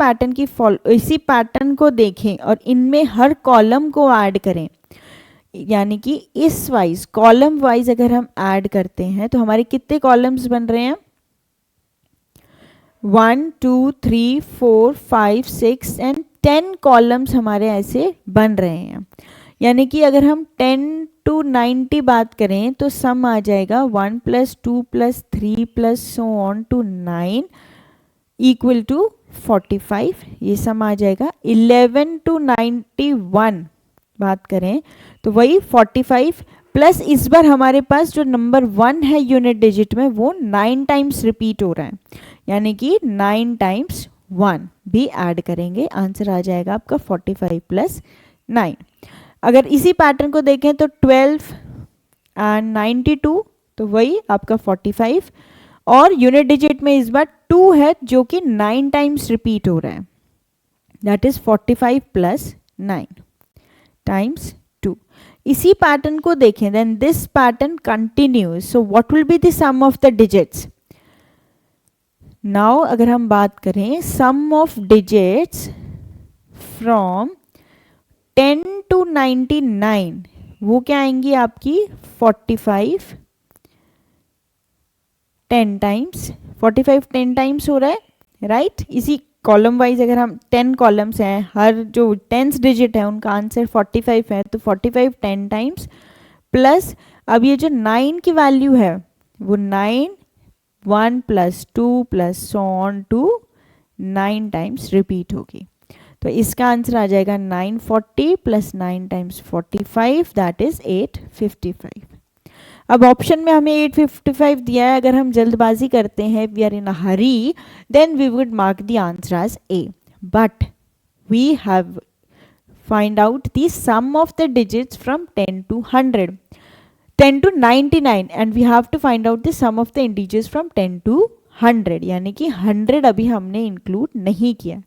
पैटर्न को देखें और इनमें हर कॉलम को ऐड करें, यानी कि इस वाइज कॉलम वाइज अगर हम ऐड करते हैं तो हमारे कितने कॉलम्स बन रहे हैं? 1 2 3 4 5 6 एंड 10 कॉलम्स हमारे ऐसे बन रहे हैं. यानी कि अगर हम 10 to 90 बात करें तो सम आ जाएगा 1 + 2 + 3 + so on to 9 equal to 45. ये सम आ जाएगा. 11 to 91 बात करें तो वही 45 प्लस इस बार हमारे पास जो नंबर 1 है यूनिट डिजिट में वो 9 टाइम्स रिपीट हो रहा है, यानी कि 9 टाइम्स 1 भी ऐड करेंगे. आंसर आ जाएगा आपका 45 + 9. अगर इसी पैटर्न को देखें तो 12 एंड 92, तो वही आपका 45, और यूनिट डिजिट में इस बार 2 है जो कि 9 टाइम्स रिपीट हो रहा है, दैट इज 45 + 9 टाइम्स 2. इसी पैटर्न को देखें, then this pattern continues. So what will be the sum of the digits? Now अगर हम बात करें sum of digits from 10 to 99, वो क्या आएंगी आपकी 45 10 टाइम्स. 45 10 टाइम्स हो रहा है, राइट. इसी कॉलम वाइज अगर हम 10 कॉलम्स हैं, हर जो 10th डिजिट है उनका आंसर 45 है, तो 45 10 टाइम्स प्लस अब ये जो 9 की वैल्यू है वो 9 1 + 2 + so on to 9 times repeat होगी. तो इसका आंसर आ जाएगा 940 + 9 टाइम्स 45, दैट इज 855. अब ऑप्शन में हमें 855 दिया है. अगर हम जल्दबाजी करते हैं, we are in a hurry, then we would mark the answer as A. But we have find out the sum of the digits from 10 to 100, 10 to 99, and we have to find out the sum of the integers from 10 to 100, यानी कि 100 अभी हमने include नहीं किया.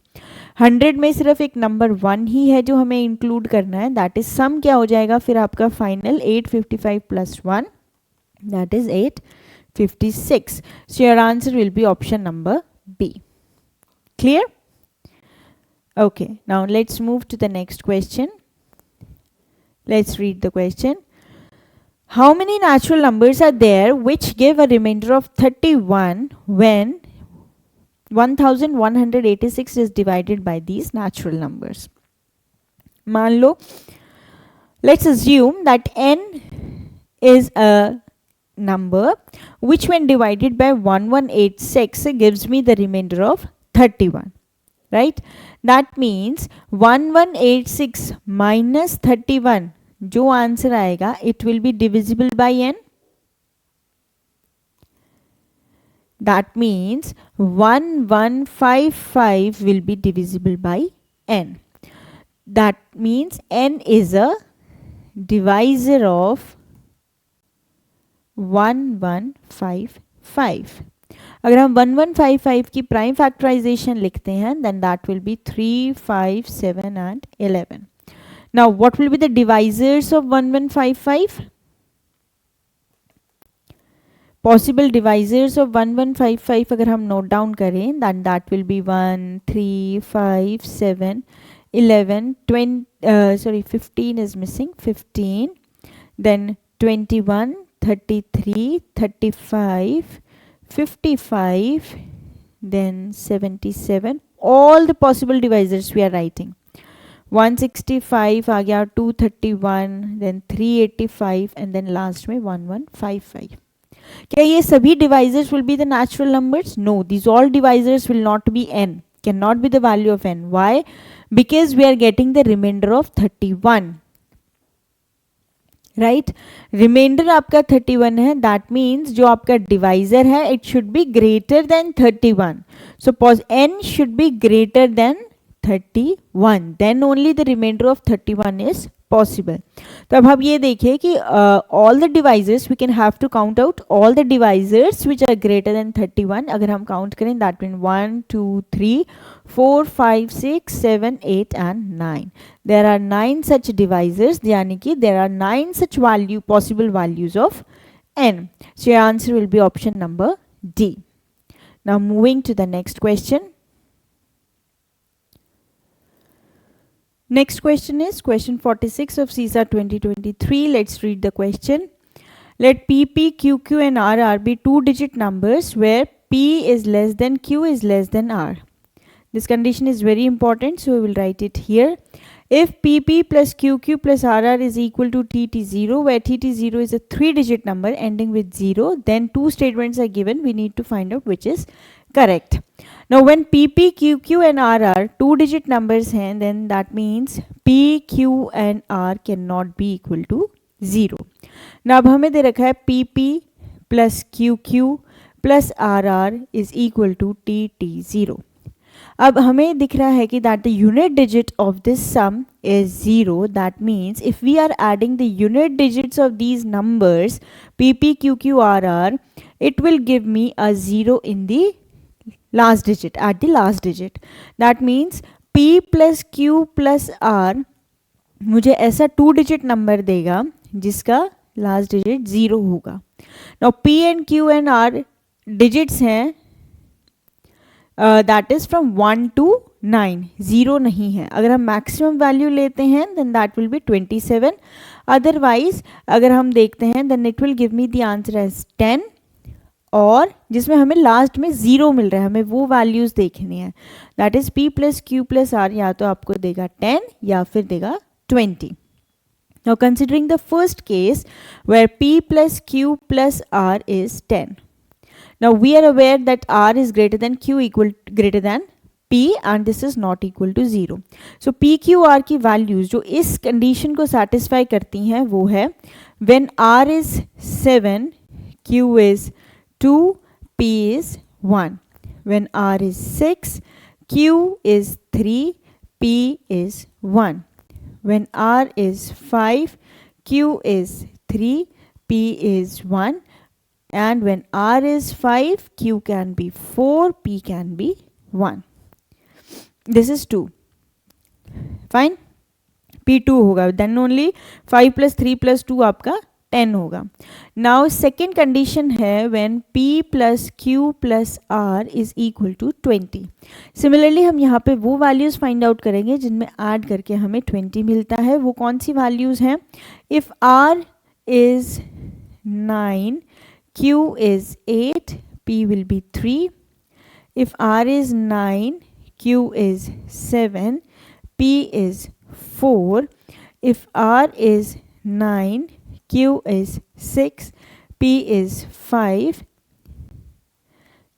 100 में सिर्फ एक number 1 ही है जो हमें इंक्लूड करना है, दैट इज सम क्या हो जाएगा फिर आपका final 855 + 1, that is 856. So your answer will be option number B. Clear? Okay, now let's move to the next question. Let's read the question. How many natural numbers are there which give a remainder of 31 when 1186 is divided by these natural numbers? मान लो, let's assume that n is a number which when divided by 1186 gives me the remainder of 31, right? That means 1186 minus 31 जो answer आएगा it will be divisible by n. That means 1155 will be divisible by n. That means n is a divisor of 1155. अगर हम 1155 की prime factorisation लिखते हैं then that will B 3, 5, 7 and 11. Now what will be the divisors of 1155? Possible divisors of 1155 अगर हम note down करें then that will be 1, 3, 5, 7, 11, 20, 15 is missing, 15, then 21, 33, 35, 55, then 77. All the possible divisors we are writing. 165 आ गया, 231, then 385 and then last में 1155. क्या ये सभी divisors will be the natural numbers? No, these all divisors will not be n, cannot be the value of n. Why? Because we are getting the remainder of 31. Right, remainder आपका 31 है, that means जो आपका divisor है it should be greater than 31. सो n should be greater than 31, then only the remainder of 31 is possible. तो अब हम ये देखिए कि all the divisors we can have to count out all the divisors which are greater than 31. अगर हम count करें that mean 1, 2, 3, 4, 5, 6, 7, 8 and 9. There are 9 such divisors, यानी कि there are 9 such possible values of n. So your answer will be option number D. Now moving to the next question. Next question is question 46 of CISA 2023. Let's read the question. Let P, P, Q, Q and R, R be two-digit numbers where P is less than Q is less than R. This condition is very important, so we will write it here. If PP plus QQ plus RR is equal to TT0, where TT0 is a three-digit number ending with 0, then two statements are given. We need to find out which is correct. Now when PP, QQ and RR two-digit numbers हैं, then that means P, Q and R cannot be equal to 0. Now अब हमें दे रखा है PP plus QQ plus RR is equal to TT0. अब हमें दिख रहा है कि that the unit digit of this sum is 0. That means if we are adding the unit digits of these numbers PP, QQ, RR, it will give me a 0 in the last digit, at the last digit. That means P plus Q plus R मुझे ऐसा two digit number देगा जिसका last digit 0 होगा. Now P and Q and R digits हैं that is from 1 to 9, 0 नहीं है. अगर हम मैक्सिमम वैल्यू लेते हैं then that will be 27. Otherwise अगर हम देखते हैं then it will give me the answer as 10, और जिसमें हमें लास्ट में 0 मिल रहा है, हमें वो वैल्यूज देखनी है. That is P plus Q plus R या तो आपको देगा 10 या फिर देगा 20. Now considering the first case where P plus Q plus R is 10. Now we are aware that R is greater than Q greater than P and this is not equal to 0. So P, Q, R की values जो इस condition को satisfy करती हैं वो है when R is 7, Q is 2, P is 1. When R is 6, Q is 3, P is 1. When R is 5, Q is 3, P is 1. And when R is 5, Q can be 4, P can be 1. This is 2. Fine. P2 होगा. Then only 5 plus 3 plus 2 आपका 10 होगा. Now second condition है when P plus Q plus R is equal to 20. Similarly हम यहाँ पे वो values find out करेंगे जिनमें add करके हमें 20 मिलता है. वो कौन सी values हैं? If R is 9, Q is 8, P will be 3. If R is 9, Q is 7, P is 4. If R is 9, Q is 6, P is 5.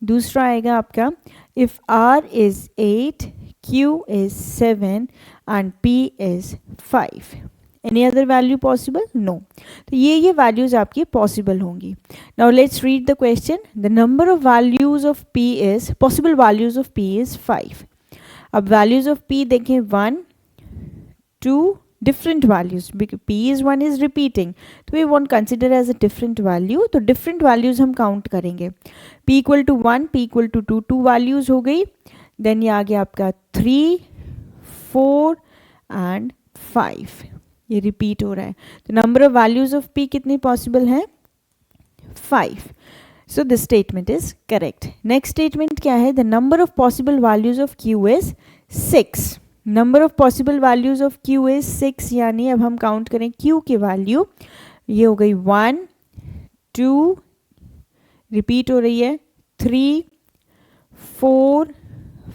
दूसरा आएगा आपका if R is 8, Q is 7 and P is 5. Any other value possible? No. तो ये values आपकी possible होंगी. Now let's read the question. The number of values of P is, possible values of P is 5. अब values of P देखें 1, 2, different values, because p is 1 is repeating, तो we won't consider as a different value, तो different values हम count करेंगे. p equal to 1, p equal to 2, 2 values हो गई. then ये आ गया आपका 3, 4 and 5, ये repeat हो रहा है. तो number of values of p कितनी possible है? 5. So this statement is correct. Next statement क्या है? The number of possible values of q is 6. Number of possible values of q is 6, यानी अब हम count करें q की value, ये हो गई 1, 2, repeat हो रही है 3, 4,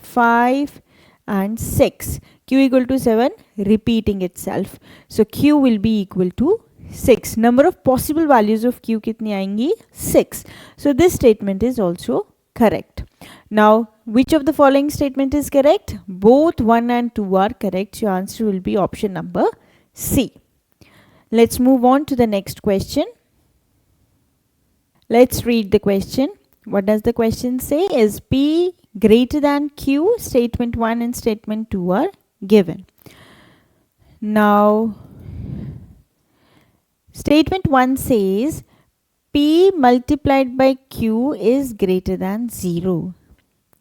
5 and 6. q equal to 7, repeating itself. So q will be equal to 6. Number of possible values of q कितनी आएंगी? 6. So this statement is also correct. Now, which of the following statement is correct? Both 1 and 2 are correct. Your answer will be option number C. Let's move on to the next question. Let's read the question. What does the question say? Is P greater than Q? Statement 1 and statement 2 are given. Now, statement 1 says P multiplied by Q is greater than 0.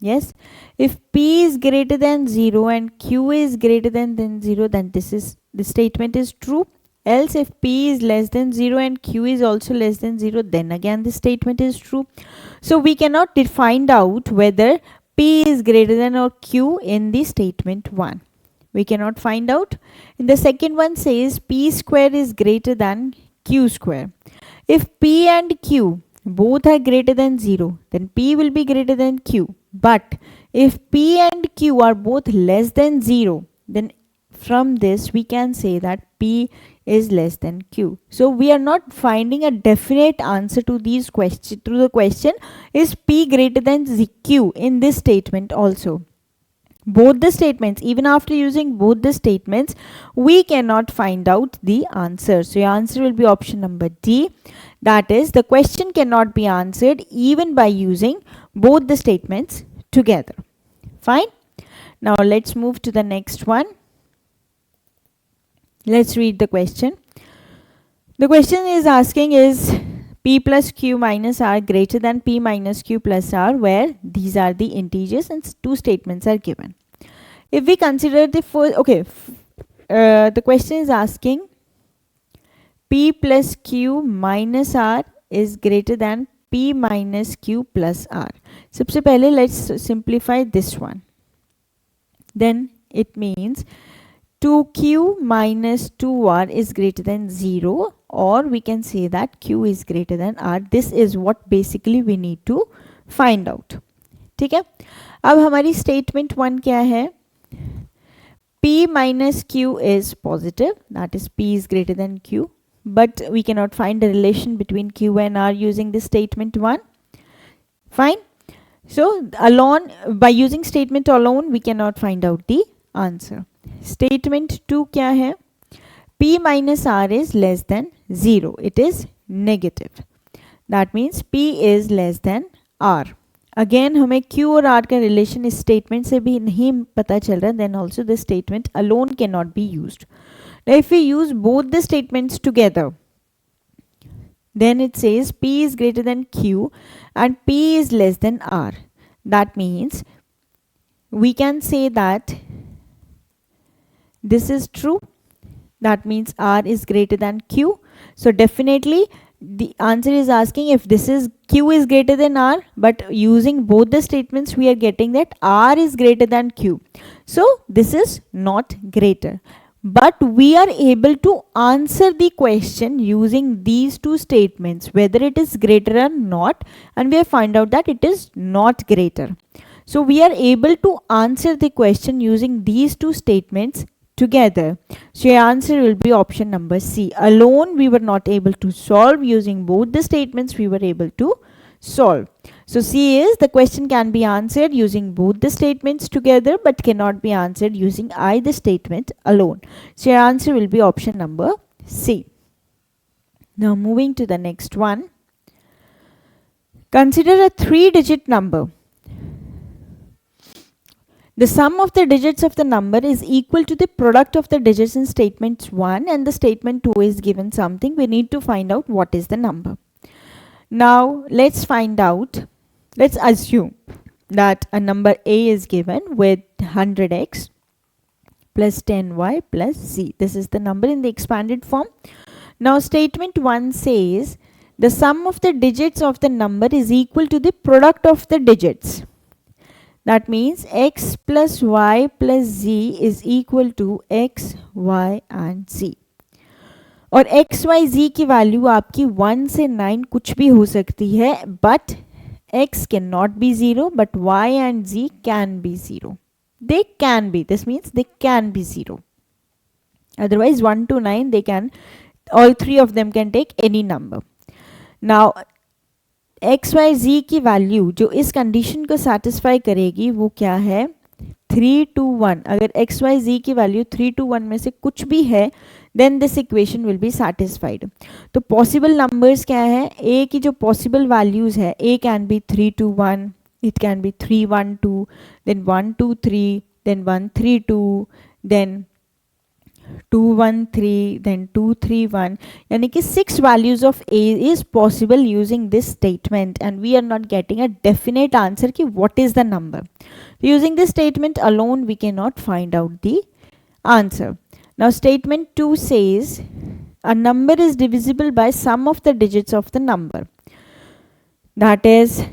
Yes, if P is greater than 0 and Q is greater than 0, then this statement is true. Else if P is less than 0 and Q is also less than 0, then again this statement is true. So we cannot find out whether P is greater than or Q in the statement 1. We cannot find out. In the second one says P square is greater than Q square. If P and Q both are greater than 0, then P will be greater than Q. But if P and Q are both less than 0, then from this we can say that P is less than Q. So we are not finding a definite answer to these questions. To the question, is P greater than Q in this statement also? Both the statements, even after using both the statements, we cannot find out the answer. So your answer will be option number D. That is, the question cannot be answered even by using both the statements together. Fine. Now let's move to the next one. Let's read the question. The question is asking, is P plus Q minus R greater than P minus Q plus R, where these are the integers and two statements are given. If we consider the first, the question is asking P plus Q minus R is greater than P minus Q plus R. सबसे पहले let's simplify this one. Then it means 2Q minus 2R is greater than 0, or we can say that Q is greater than R. This is what basically we need to find out. ठीक है, अब हमारी statement 1 क्या है? P minus Q is positive, that is P is greater than Q, but we cannot find a relation between Q and R using this statement 1. Fine. So alone, by using statement alone, we cannot find out the answer. Statement 2 क्या है? P minus R is less than 0. It is negative. That means P is less than R. Again हमें Q और R का relation इस statement से भी नहीं पता चल रहा. Then also this statement alone cannot be used. Now if we use both the statements together, then it says P is greater than Q and P is less than R. That means we can say that this is true. That means R is greater than Q. So definitely the answer is asking if this is Q is greater than R, but using both the statements we are getting that R is greater than Q. So this is not greater. But we are able to answer the question using these two statements, whether it is greater or not, and we have found out that it is not greater. So we are able to answer the question using these two statements together. So your answer will be option number C. Alone we were not able to solve. Using both the statements we were able to solve. So C is, the question can be answered using both the statements together but cannot be answered using either statement alone. So your answer will be option number C. Now moving to the next one. Consider a 3-digit number. The sum of the digits of the number is equal to the product of the digits in statement 1, and the statement 2 is given something. We need to find out what is the number. Now let's find out. Let's assume that a number A is given with 100x plus 10y plus z. This is the number in the expanded form. Now statement 1 says the sum of the digits of the number is equal to the product of the digits. That means x plus y plus z is equal to x, y and z. और x, y, z की value आपकी 1 से 9 कुछ भी हो सकती है, but x cannot be 0, but y and z can be 0. They can be. This means they can be 0. Otherwise 1 to 9 they can, all three of them can take any number. Now X Y Z की value जो इस condition को satisfy करेगी वो क्या है, 3 to 1. अगर x Y Z की वैल्यू 3 to 1 में से कुछ भी है then this equation will be satisfied. तो पॉसिबल नंबर्स क्या है, ए की जो पॉसिबल वैल्यूज है, A can be 3 to 1, it can be 3 1 2, then 1 2 3, then 1 3 2, then 2 1 3, then 2 3 1. यानी कि 6 values of a is possible using this statement, and we are not getting a definite answer कि what is the number. Using this statement alone we cannot find out the answer. Now statement 2 says a number is divisible by sum of the digits of the number. That is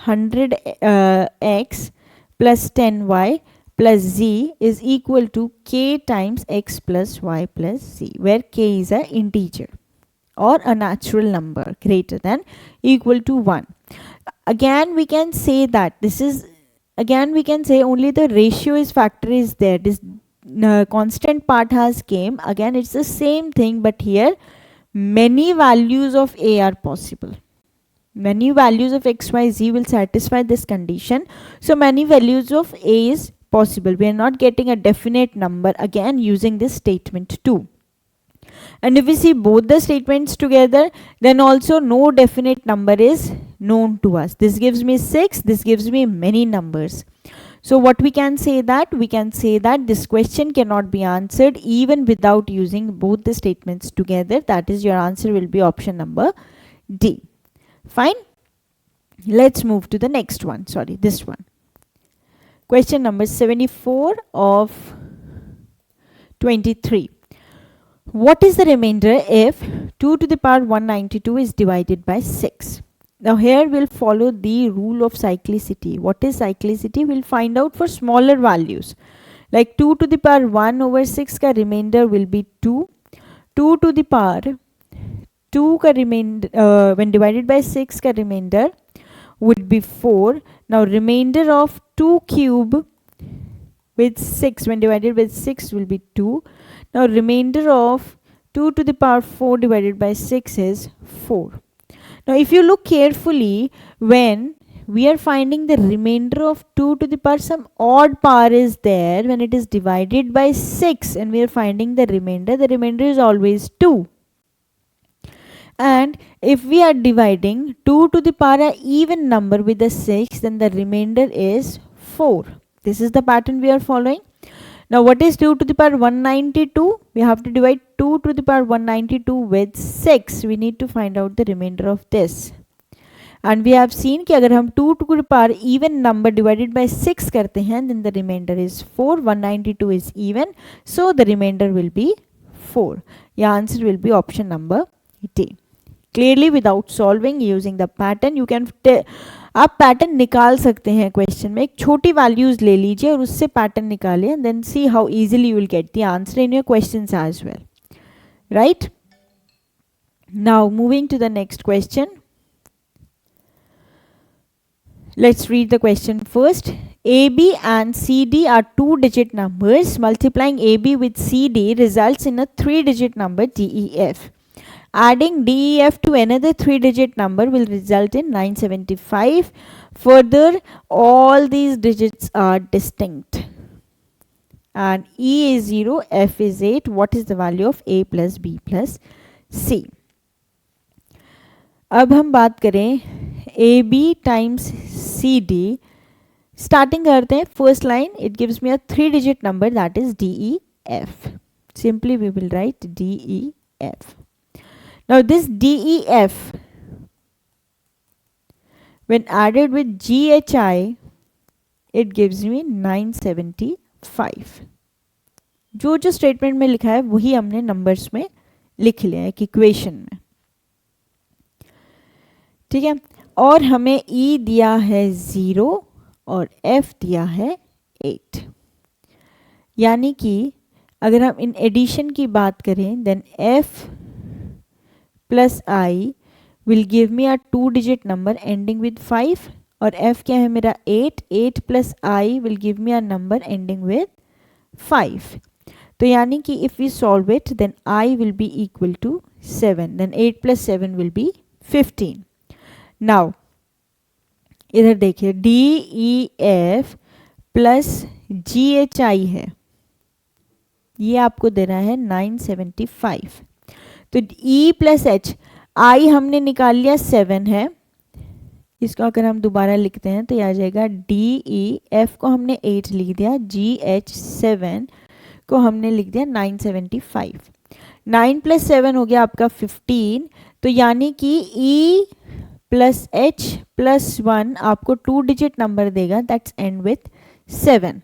100x plus 10y plus z is equal to k times x plus y plus z, where k is an integer or a natural number greater than equal to 1. Again we can say that this is, again we can say only the ratio is factor is there, this constant part has came, again it's the same thing, but here many values of a are possible. Many values of x, y, z will satisfy this condition. So many values of a is possible. We are not getting a definite number again using this statement 2. And if we see both the statements together, then also no definite number is known to us. This gives me 6, this gives me many numbers. So what we can say that? We can say that this question cannot be answered even without using both the statements together. That is, your answer will be option number D. Fine. Let's move to the next one. Sorry, this one. Question number 74 of 23. What is the remainder if 2 to the power 192 is divided by 6? Now here we'll follow the rule of cyclicity. What is cyclicity? We'll find out for smaller values. Like 2 to the power 1 over 6 का remainder will be 2. 2 to the power 2 का remainder when divided by 6 का remainder would be 4. Now remainder of 2 cube with 6 when divided with 6 will be 2. Now remainder of 2 to the power 4 divided by 6 is 4. Now if you look carefully, when we are finding the remainder of 2 to the power, some odd power is there when it is divided by 6 and we are finding the remainder is always 2. And if we are dividing 2 to the power an even number with a 6, then the remainder is 4. This is the pattern we are following. Now what is 2 to the power 192? We have to divide 2 to the power 192 with 6. We need to find out the remainder of this. And we have seen कि अगर हम 2 to the power even number divided by 6 करते हैं, then the remainder is 4. 192 is even, so the remainder will be 4. Your answer will be option number D. Clearly without solving using the pattern, you can आप pattern निकाल सकते हैं question में. एक छोटी values ले लीजिए और उससे पैटर्न निकालिए and then see how easily you will get the answer in your questions as well. Right? Now moving to the next question. Let's read the question first. AB and CD are 2-digit numbers. Multiplying AB with CD results in a 3-digit number DEF. Adding DEF to another 3-digit number will result in 975. Further, all these digits are distinct. And E is 0, F is 8. What is the value of A plus B plus C? अब हम बात करें AB times CD. Starting करते हैं first line. It gives me a 3 digit number that is DEF. Simply we will write DEF. Now this DEF when added with GHI it gives me 975. जो statement में लिखा है वही हमने numbers में लिख लिया है इक्वेशन में. ठीक है. और हमें E दिया है 0 और F दिया है 8. यानी कि अगर हम इन एडिशन की बात करें then F plus I will give me a 2 digit number ending with 5 और F क्या है मेरा 8. 8 plus I will give me a number ending with 5. तो यानी कि if we solve it then I will be equal to 7. Then 8 plus 7 will be 15. Now इधर देखिए DEF plus GHI है, ये आपको दे रहा है 975. तो E प्लस H, I हमने निकाल लिया 7 है, इसको अगर हम दोबारा लिखते हैं तो ये आ जाएगा DEF को हमने 8 लिख दिया, GH 7 को हमने लिख दिया 975. 9 प्लस 7 हो गया आपका 15. तो यानी कि E प्लस H प्लस 1 आपको 2 digit नंबर देगा दैट्स एंड विथ 7.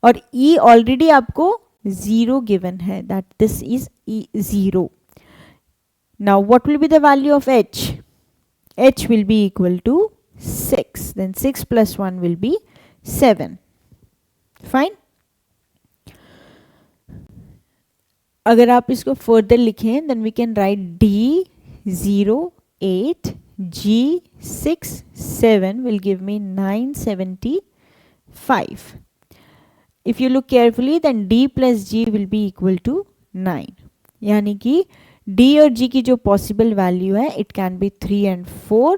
और E ऑलरेडी आपको 0 गिवन है that this is E 0. Now what will be the value of H? H will be equal to 6. Then 6 plus 1 will be 7. Fine. अगर आप इसको further लिखें then we can write D0 8 G6 7 will give me 975. If you look carefully then D plus G will be equal to 9. यानी कि D और G की जो possible value है it can be 3 and 4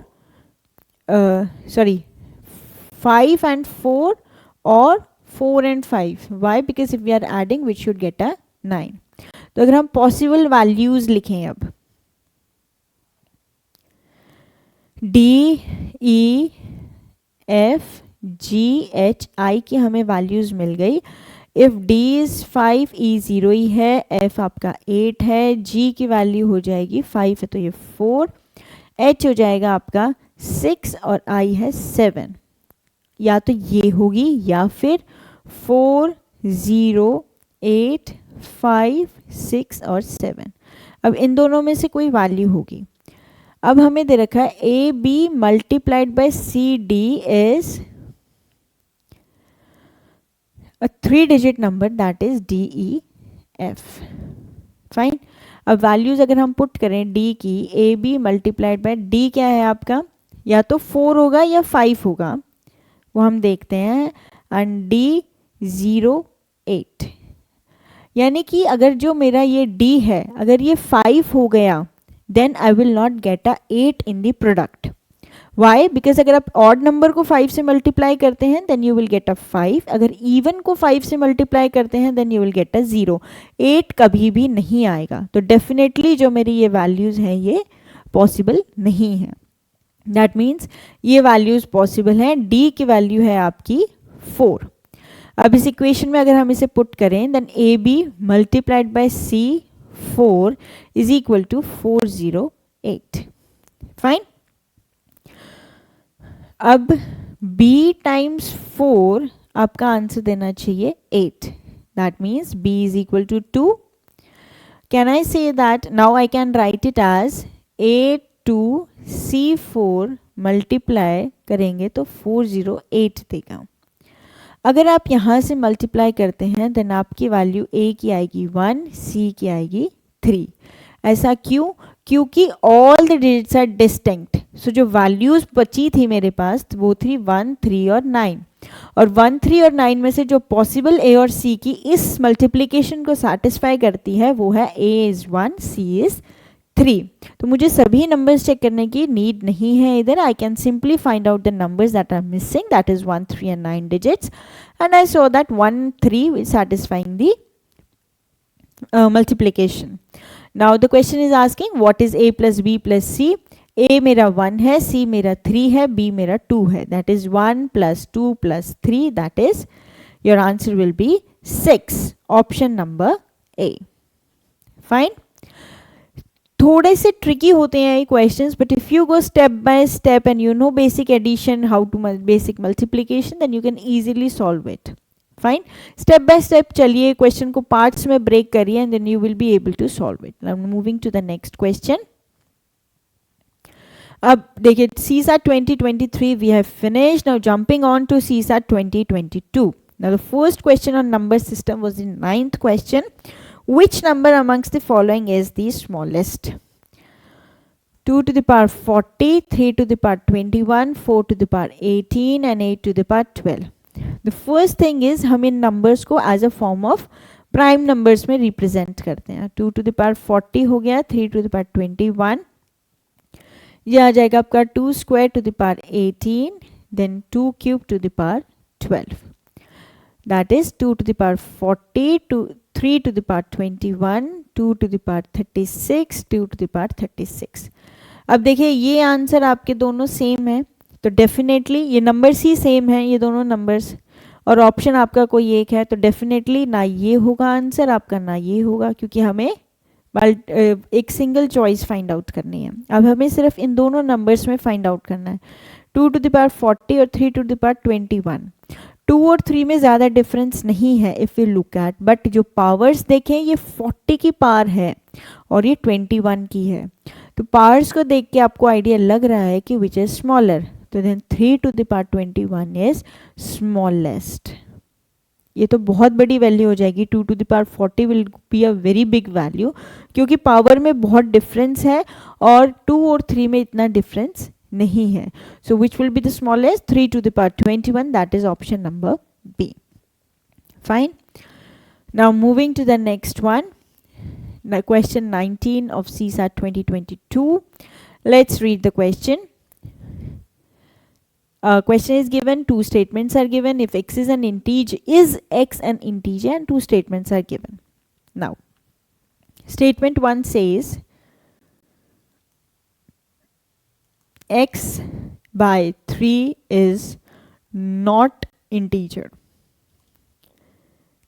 5 and 4 or 4 and 5. Why? Because if we are adding we should get a 9. तो अगर हम possible values लिखें अब D E F G H I की हमें values मिल गई. इफ D इज 5 E 0 ही है, F आपका 8 है, G की वैल्यू हो जाएगी 5 है तो ये 4, H हो जाएगा आपका 6 और I है 7. या तो ये होगी या फिर 4 0 8 5 6 और 7. अब इन दोनों में से कोई वैल्यू होगी. अब हमें दे रखा है AB multiplied by CD is a 3 digit number that is DEF. Fine. अब वैल्यूज अगर हम पुट करें D की, AB मल्टीप्लाइड बाय D क्या है आपका, या तो 4 होगा या 5 होगा, वो हम देखते हैं. एंड D0 8 यानी कि अगर जो मेरा ये D है अगर ये 5 हो गया then I will not get a 8 in the product. Why? Because अगर आप ऑड नंबर को 5 से मल्टीप्लाई करते हैं then you will get a 5. अगर इवन को 5 से मल्टीप्लाई करते हैं then you will get a 0. 8 कभी भी नहीं आएगा. तो डेफिनेटली जो मेरी ये वैल्यूज हैं ये पॉसिबल नहीं है. दैट मीन्स ये वैल्यूज पॉसिबल हैं. डी की वैल्यू है आपकी 4. अब इस इक्वेशन में अगर हम इसे पुट करें then A B multiplied by C 4 is equal to 408. Fine. अब b टाइम्स 4 आपका आंसर देना चाहिए 8. That means b is equal to 2. Can I say that now I can write it as A2C4 multiply करेंगे तो 408 देगा. अगर आप यहाँ से मल्टीप्लाई करते हैं देन आपकी वैल्यू a की आएगी 1, c की आएगी 3. ऐसा क्यों? क्योंकि all the digits are distinct. So जो वैल्यूज बची थी मेरे पास वो थी 1, 3 और 9. और 1, 3 और 9 में से जो पॉसिबल a और c की इस मल्टीप्लिकेशन को सेटिस्फाई करती है वो है a इज 1, c इज 3. तो मुझे सभी नंबर्स चेक करने की नीड नहीं है इधर. I can simply find out the numbers that are missing, that is 1, 3 and 9 digits, and I saw that 1, 3 is satisfying the multiplication. Now the question is asking what is a plus b plus c. A मेरा 1 है, C मेरा 3 है, B मेरा 2 है. That is 1 plus 2 plus 3. That is your answer will be 6. Option number A. Fine. थोड़े से tricky होते हैं ये questions, but if you go step by step and you know basic addition, how to basic multiplication, then you can easily solve it. Fine. Step by step चलिए, question को parts में break करिए and then you will be able to solve it. Now moving to the next question. अब देखिए CSAT 2023 we have finished. Now jumping on to CSAT 2022. Now the first question on number system was the 9th question. Which number amongst the following is the smallest? 2 to the power 40, 3 to the power 21, 4 to the power 18 and 8 to the power 12. The first thing is हम इन numbers को as a form of prime numbers में represent करते हैं. 2 to the power 40 हो गया, 3 to the power 21, ये आ जाएगा आपका 2 square to the power 18, then 2 cube to the power 12. That is 2 to the power 40, 3 to the power 21, 2 to the power 36, 2 to the power 36. अब देखिए ये आंसर आपके दोनों सेम है, तो डेफिनेटली ये नंबर्स ही सेम है, ये दोनों नंबर्स, और ऑप्शन आपका कोई एक है, तो डेफिनेटली ना ये होगा आंसर आपका ना ये होगा, क्योंकि हमें एक सिंगल चॉइस फाइंड आउट करनी है. अब हमें सिर्फ इन दोनों नंबर्स में फाइंड आउट करना है. 2 to the power 40 और 3 to the power 21. 2 और 3 में ज़्यादा डिफरेंस नहीं है if you look at, but जो पावर्स देखें ये 40 की पावर है और ये 21 की है, तो पावर्स को देख के आपको आइडिया लग रहा है कि विच इज़ स्मॉलर, तो then 3 to the power 21 is smallest. ये तो बहुत बड़ी वैल्यू हो जाएगी. 2 to the power 40 will be a very big value, क्योंकि पावर में बहुत डिफरेंस है और 2 और 3 में इतना डिफरेंस नहीं है. So which will be the smallest? 3 to the power 21. That is option number B. Fine. Now moving to the next one, question 19 of CSAT 2022. Let's read the question. Question is given, two statements are given. If x is an integer, is x an integer, and two statements are given. Now, statement 1 says x by 3 is not integer.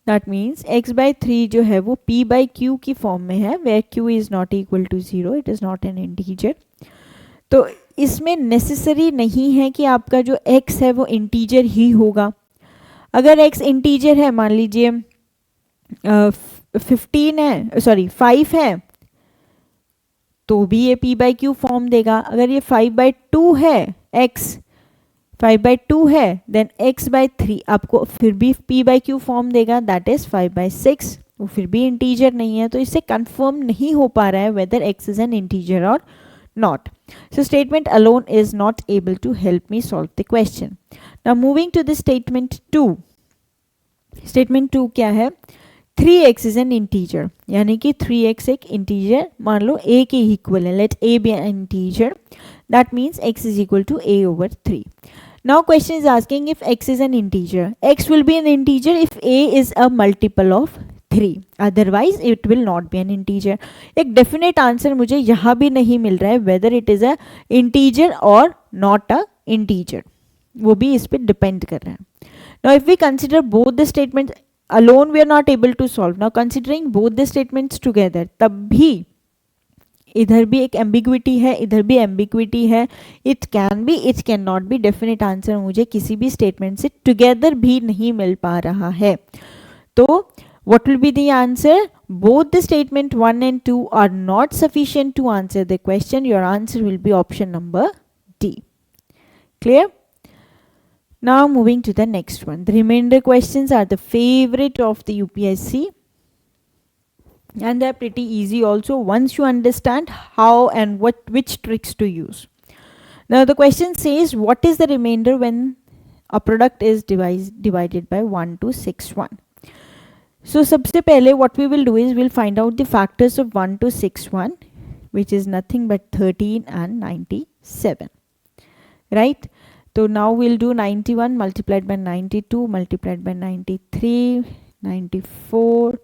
That means x by 3 जो है वो p by q की form में है, where q is not equal to 0, it is not an integer. तो इसमें necessary नहीं है कि आपका जो x है वो इंटीजर ही होगा. अगर x इंटीजर है, मान लीजिए 15 है, सॉरी 5 है, तो भी ये p बाई क्यू फॉर्म देगा. अगर ये 5/2 है, x 5/2 है, देन x बाई 3 आपको फिर भी p बाई क्यू फॉर्म देगा, दैट इज 5/6. वो फिर भी इंटीजर नहीं है, तो इससे कंफर्म नहीं हो पा रहा है whether x is an integer और not. So statement alone is not able to help me solve the question. Now moving to the statement 2. Statement 2 क्या है? 3x is an integer, यानी कि 3x एक integer, मान लो a के equal है. Let a be an integer. That means x is equal to a over 3. Now question is asking if x is an integer. X will be an integer if a is a multiple of 3, otherwise it will not be an integer. एक definite answer मुझे यहाँ भी नहीं मिल रहा है whether it is a integer or not a integer, वो भी इस पे depend कर रहा है. Now if we consider both the statements alone, we are not able to solve. Now considering both the statements together, तब भी इधर भी एक ambiguity है, इधर भी ambiguity है. It can be, it cannot be. definite answer मुझे किसी भी statement से together भी नहीं मिल पा रहा है. तो what will be the answer? Both the statement 1 and 2 are not sufficient to answer the question. Your answer will be option number D. Clear? Now moving to the next one. The remainder questions are the favorite of the UPSC. And they're pretty easy also once you understand how and which tricks to use. Now the question says, what is the remainder when a product is divided by 1 to 6, 1? So सबसे पहले what we will do is we'll find out the factors of 1 to 6, 1, which is nothing but 13 and 97, right? So now we'll do 91 multiplied by 92 multiplied by 93, 94,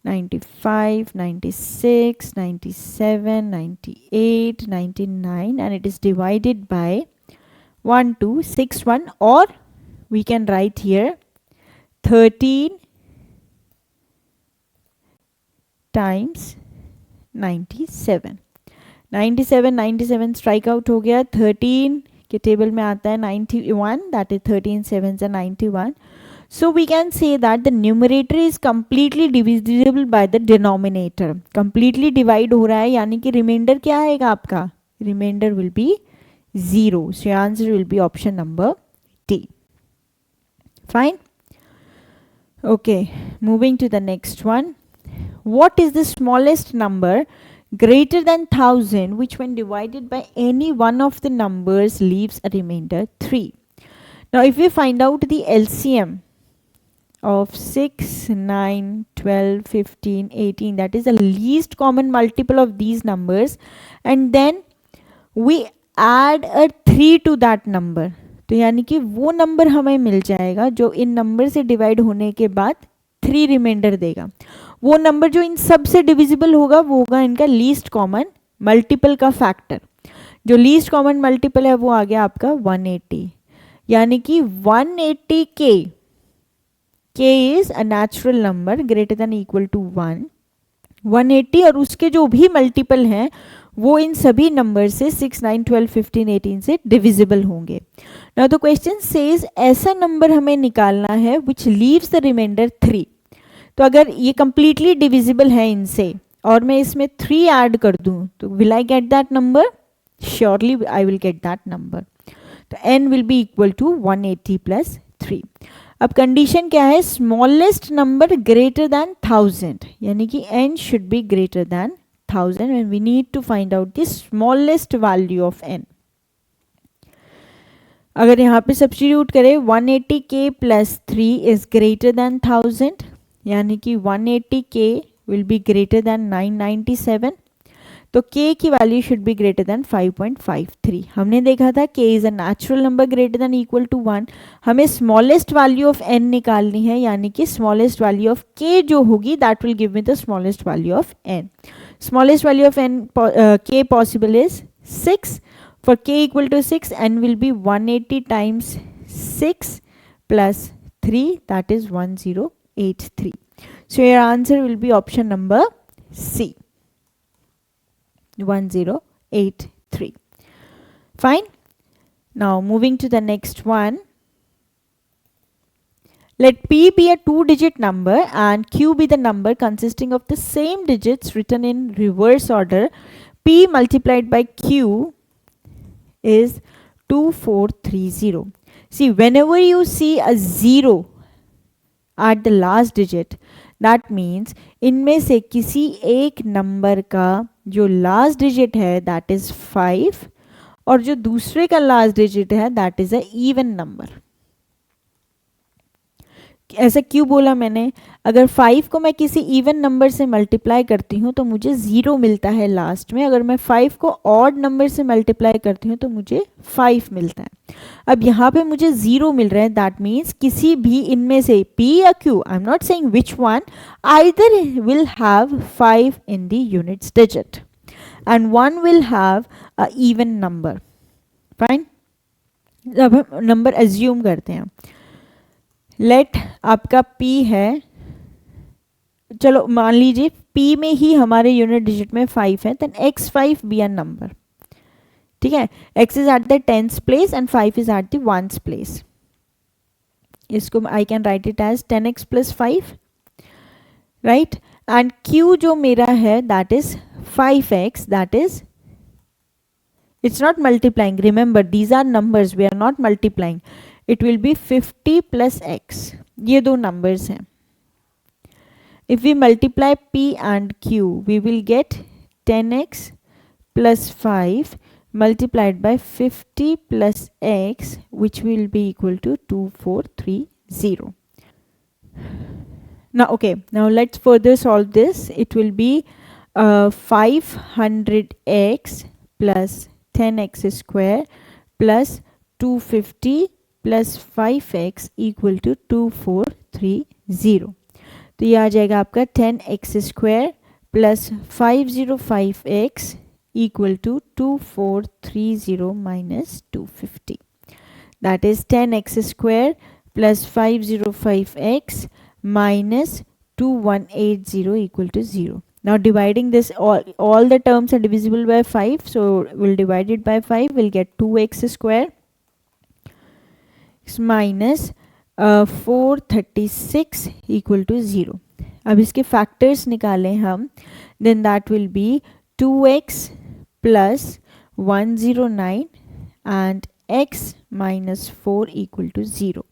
95, 96, 97, 98, 99, and it is divided by 1261, or we can write here 13 times 97. 97 strike out हो गया. 13 के table में आता है 91, that is 13 7 से 91. So we can say that the numerator is completely divisible by the denominator. Completely divide हो रहा है, यानी कि remainder क्या आएगा आपका? Remainder will be 0. So your answer will be option number D. Fine. Okay, moving to the next one. What is the smallest number greater than 1000 which when divided by any one of the numbers leaves a remainder 3? Now if we find out the LCM of 6, 9, 12, 15, 18, that is the least common multiple of these numbers, and then we add a 3 to that number, तो यानी कि वो number हमें मिल जाएगा जो इन number से divide होने के बाद 3 रिमाइंडर देगा. वो नंबर जो इन सब से डिविजिबल होगा वो होगा इनका लीस्ट कॉमन मल्टीपल का फैक्टर. जो लीस्ट कॉमन मल्टीपल है वो आ गया आपका 180, यानी कि 180 k is a natural number greater than equal to 1. 180 और उसके जो भी मल्टीपल हैं वो इन सभी नंबर से 6, 9, 12, 15, 18 से डिविजिबल होंगे. नाउ द क्वेश्चन सेज ऐसा नंबर हमें निकालना है विच लीव्स द रिमाइंडर 3. तो अगर ये कंप्लीटली डिविजिबल है इनसे और मैं इसमें 3 ऐड कर दूं तो will I get that number? Surely I will get that number. तो n will be equal to 180 plus 3. अब कंडीशन क्या है? स्मॉलेस्ट नंबर ग्रेटर दैन 1000, यानी कि n should be greater than 1000 and we need to find out the smallest value of n. अगर यहाँ पे substitute करें 180k plus 3 is greater than 1000, यानी कि 180k will be greater then 997. तो k की value should be greater than 5.53. हमने देखा था k is a natural number greater than equal to 1. हमें स्मॉलेस्ट वैल्यू ऑफ n निकालनी है, यानी कि स्मॉलेस्ट वैल्यू ऑफ k जो होगी that will give me the smallest value of n. Smallest value of n k possible is 6. For k equal to 6 n will be 180 times 6 plus 3, that is 1083. So your answer will be option number C, 1083. Fine. Now moving to the next one. Let P be a 2-digit number and Q be the number consisting of the same digits written in reverse order. P multiplied by Q is 2430. See, whenever you see a 0 at the last digit, that means इनमें से किसी एक number का जो last digit है that is 5 और जो दूसरे का लास्ट डिजिट है that is a even number. ऐसा क्यों बोला मैंने? अगर 5 को मैं किसी इवन नंबर से मल्टीप्लाई करती हूँ तो मुझे 0 मिलता है लास्ट में. अगर मैं 5 को ऑड नंबर से मल्टीप्लाई करती हूँ तो मुझे 5 मिलता है. अब यहाँ पे मुझे 0 मिल रहा है, दैट मीन्स किसी भी इनमें से P या Q, I am not saying which one, either will have 5 in the units digit and one will have a even number. Fine. अब हम नंबर एज्यूम करते हैं. लेट आपका P है, चलो मान लीजिए P में ही हमारे यूनिट डिजिट में 5 है, then x5 be a number. ठीक है, x is at the 10th place and 5 is at the 1st place. इसको I can write it as 10x plus 5, right. And Q जो मेरा है that is 5x, that is it's not multiplying, remember these are numbers, we are not multiplying. It will be 50 plus x. ये दो numbers हैं. If we multiply P and Q, we will get 10x plus 5 multiplied by 50 plus x, which will be equal to 2430. Now, okay, now let's further solve this. It will be 500x plus 10x square plus 250 plus 5x equal to 2430. तो ये आ जाएगा आपका 10x square plus 505x equal to 2430 minus 250. That is 10x square plus 505x minus 2180 equal to 0. Now dividing this, all the terms are divisible by 5, so we'll divide it by 5, we'll get 2x square minus 436 equal to 0. अब इसके factors निकालें हम, then that will be 2x plus 109 and x minus 4 equal to 0.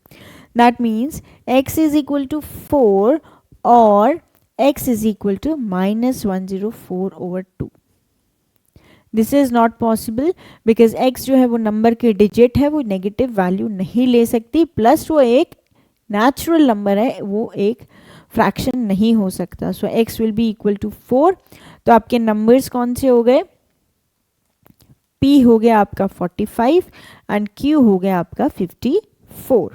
That means x is equal to 4 or x is equal to minus 104 over 2. This is not possible because x जो है वो number के digit है, वो negative value नहीं ले सकती, plus वो एक नेचुरल नंबर है, वो एक फ्रैक्शन नहीं हो सकता. So x will be equal to 4. तो आपके नंबर्स कौन से हो गए? P हो गया आपका 45 एंड Q हो गया आपका 54.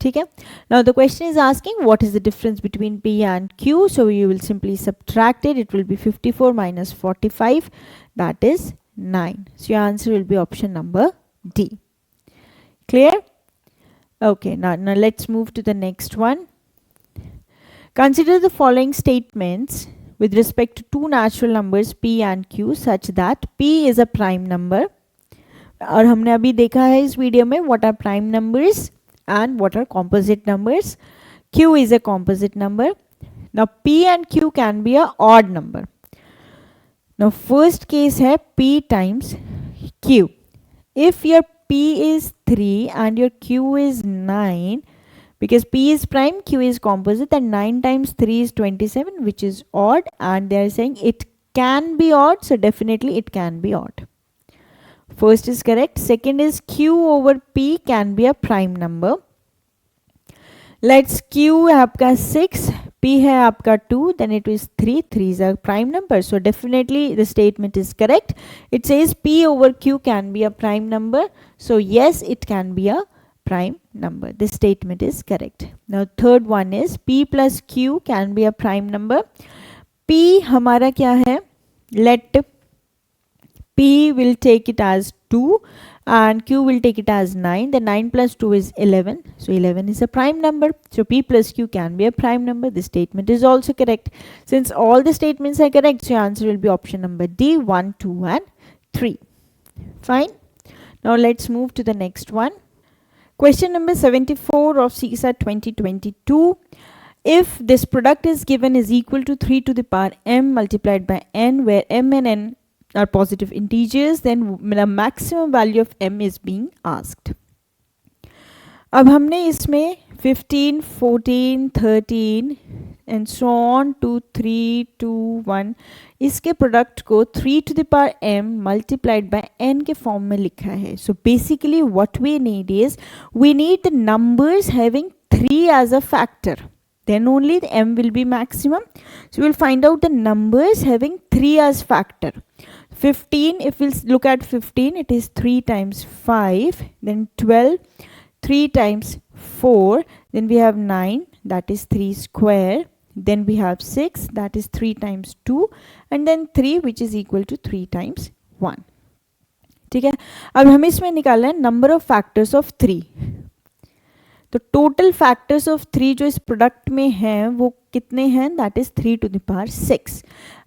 ठीक है. Now the question is asking what is the difference between P and Q. So you will simply subtract it. It will be 54 minus 45. That is 9. So your answer will be option number D. Clear? Okay. Now let's move to the next one. Consider the following statements with respect to two natural numbers P and Q such that P is a prime number. और हमने अभी देखा है इस video में what are prime numbers and what are composite numbers. Q is a composite number. Now P and Q can be a odd number. Now first case है P times Q. If your P is 3 and your Q is 9, because P is prime, Q is composite, and 9 times 3 is 27, which is odd, and they are saying it can be odd, so definitely it can be odd. First is correct. Second is Q over P can be a prime number. Let's Q है आपका 6, P है आपका 2, then it is 3. 3 is a prime number, so definitely the statement is correct. It says P over Q can be a prime number, so yes, it can be a prime number. This statement is correct. Now third one is P plus Q can be a prime number. P हमारा क्या है? Let P will take it as 2 and Q will take it as 9. The 9 plus 2 is 11. So 11 is a prime number. So P plus Q can be a prime number. This statement is also correct. Since all the statements are correct, so your answer will be option number D, 1, 2 and 3. Fine. Now let's move to the next one. Question number 74 of CSAT 2022. If this product is given is equal to 3 to the power m multiplied by n, where m and n are positive integers, then the maximum value of m is being asked. अब हमने इसमें 15, 14, 13 and so on to 3, 2, 1 इसके product को 3 to the power m multiplied by n के form में लिखा है. So basically what we need is we need the numbers having 3 as a factor. Then only the m will be maximum. So we'll find out the numbers having 3 as factor. 15, if we'll look at 15, it is 3 times 5, then 12, 3 times 4, then we have 9, that is 3 square, then we have 6, that is 3 times 2, and then 3 which is equal to 3 times 1. ठीक है. अब हमें इसमें निकालना है number of factors of 3. तो total factors of 3 जो इस प्रोडक्ट में हैं वो कितने हैं? That is 3 to the power 6.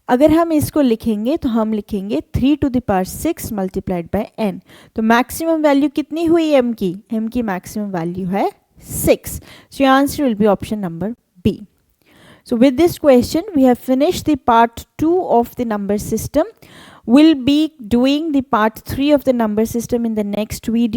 अगर हम इसको लिखेंगे तो हम लिखेंगे 3 to the power 6 multiplied by n. तो मैक्सिमम वैल्यू कितनी हुई m की? m की मैक्सिमम वैल्यू है 6. So your answer will be option number B. So with this question we have finished the part 2 of the number system. We'll be doing the part 3 of the number system in the next video.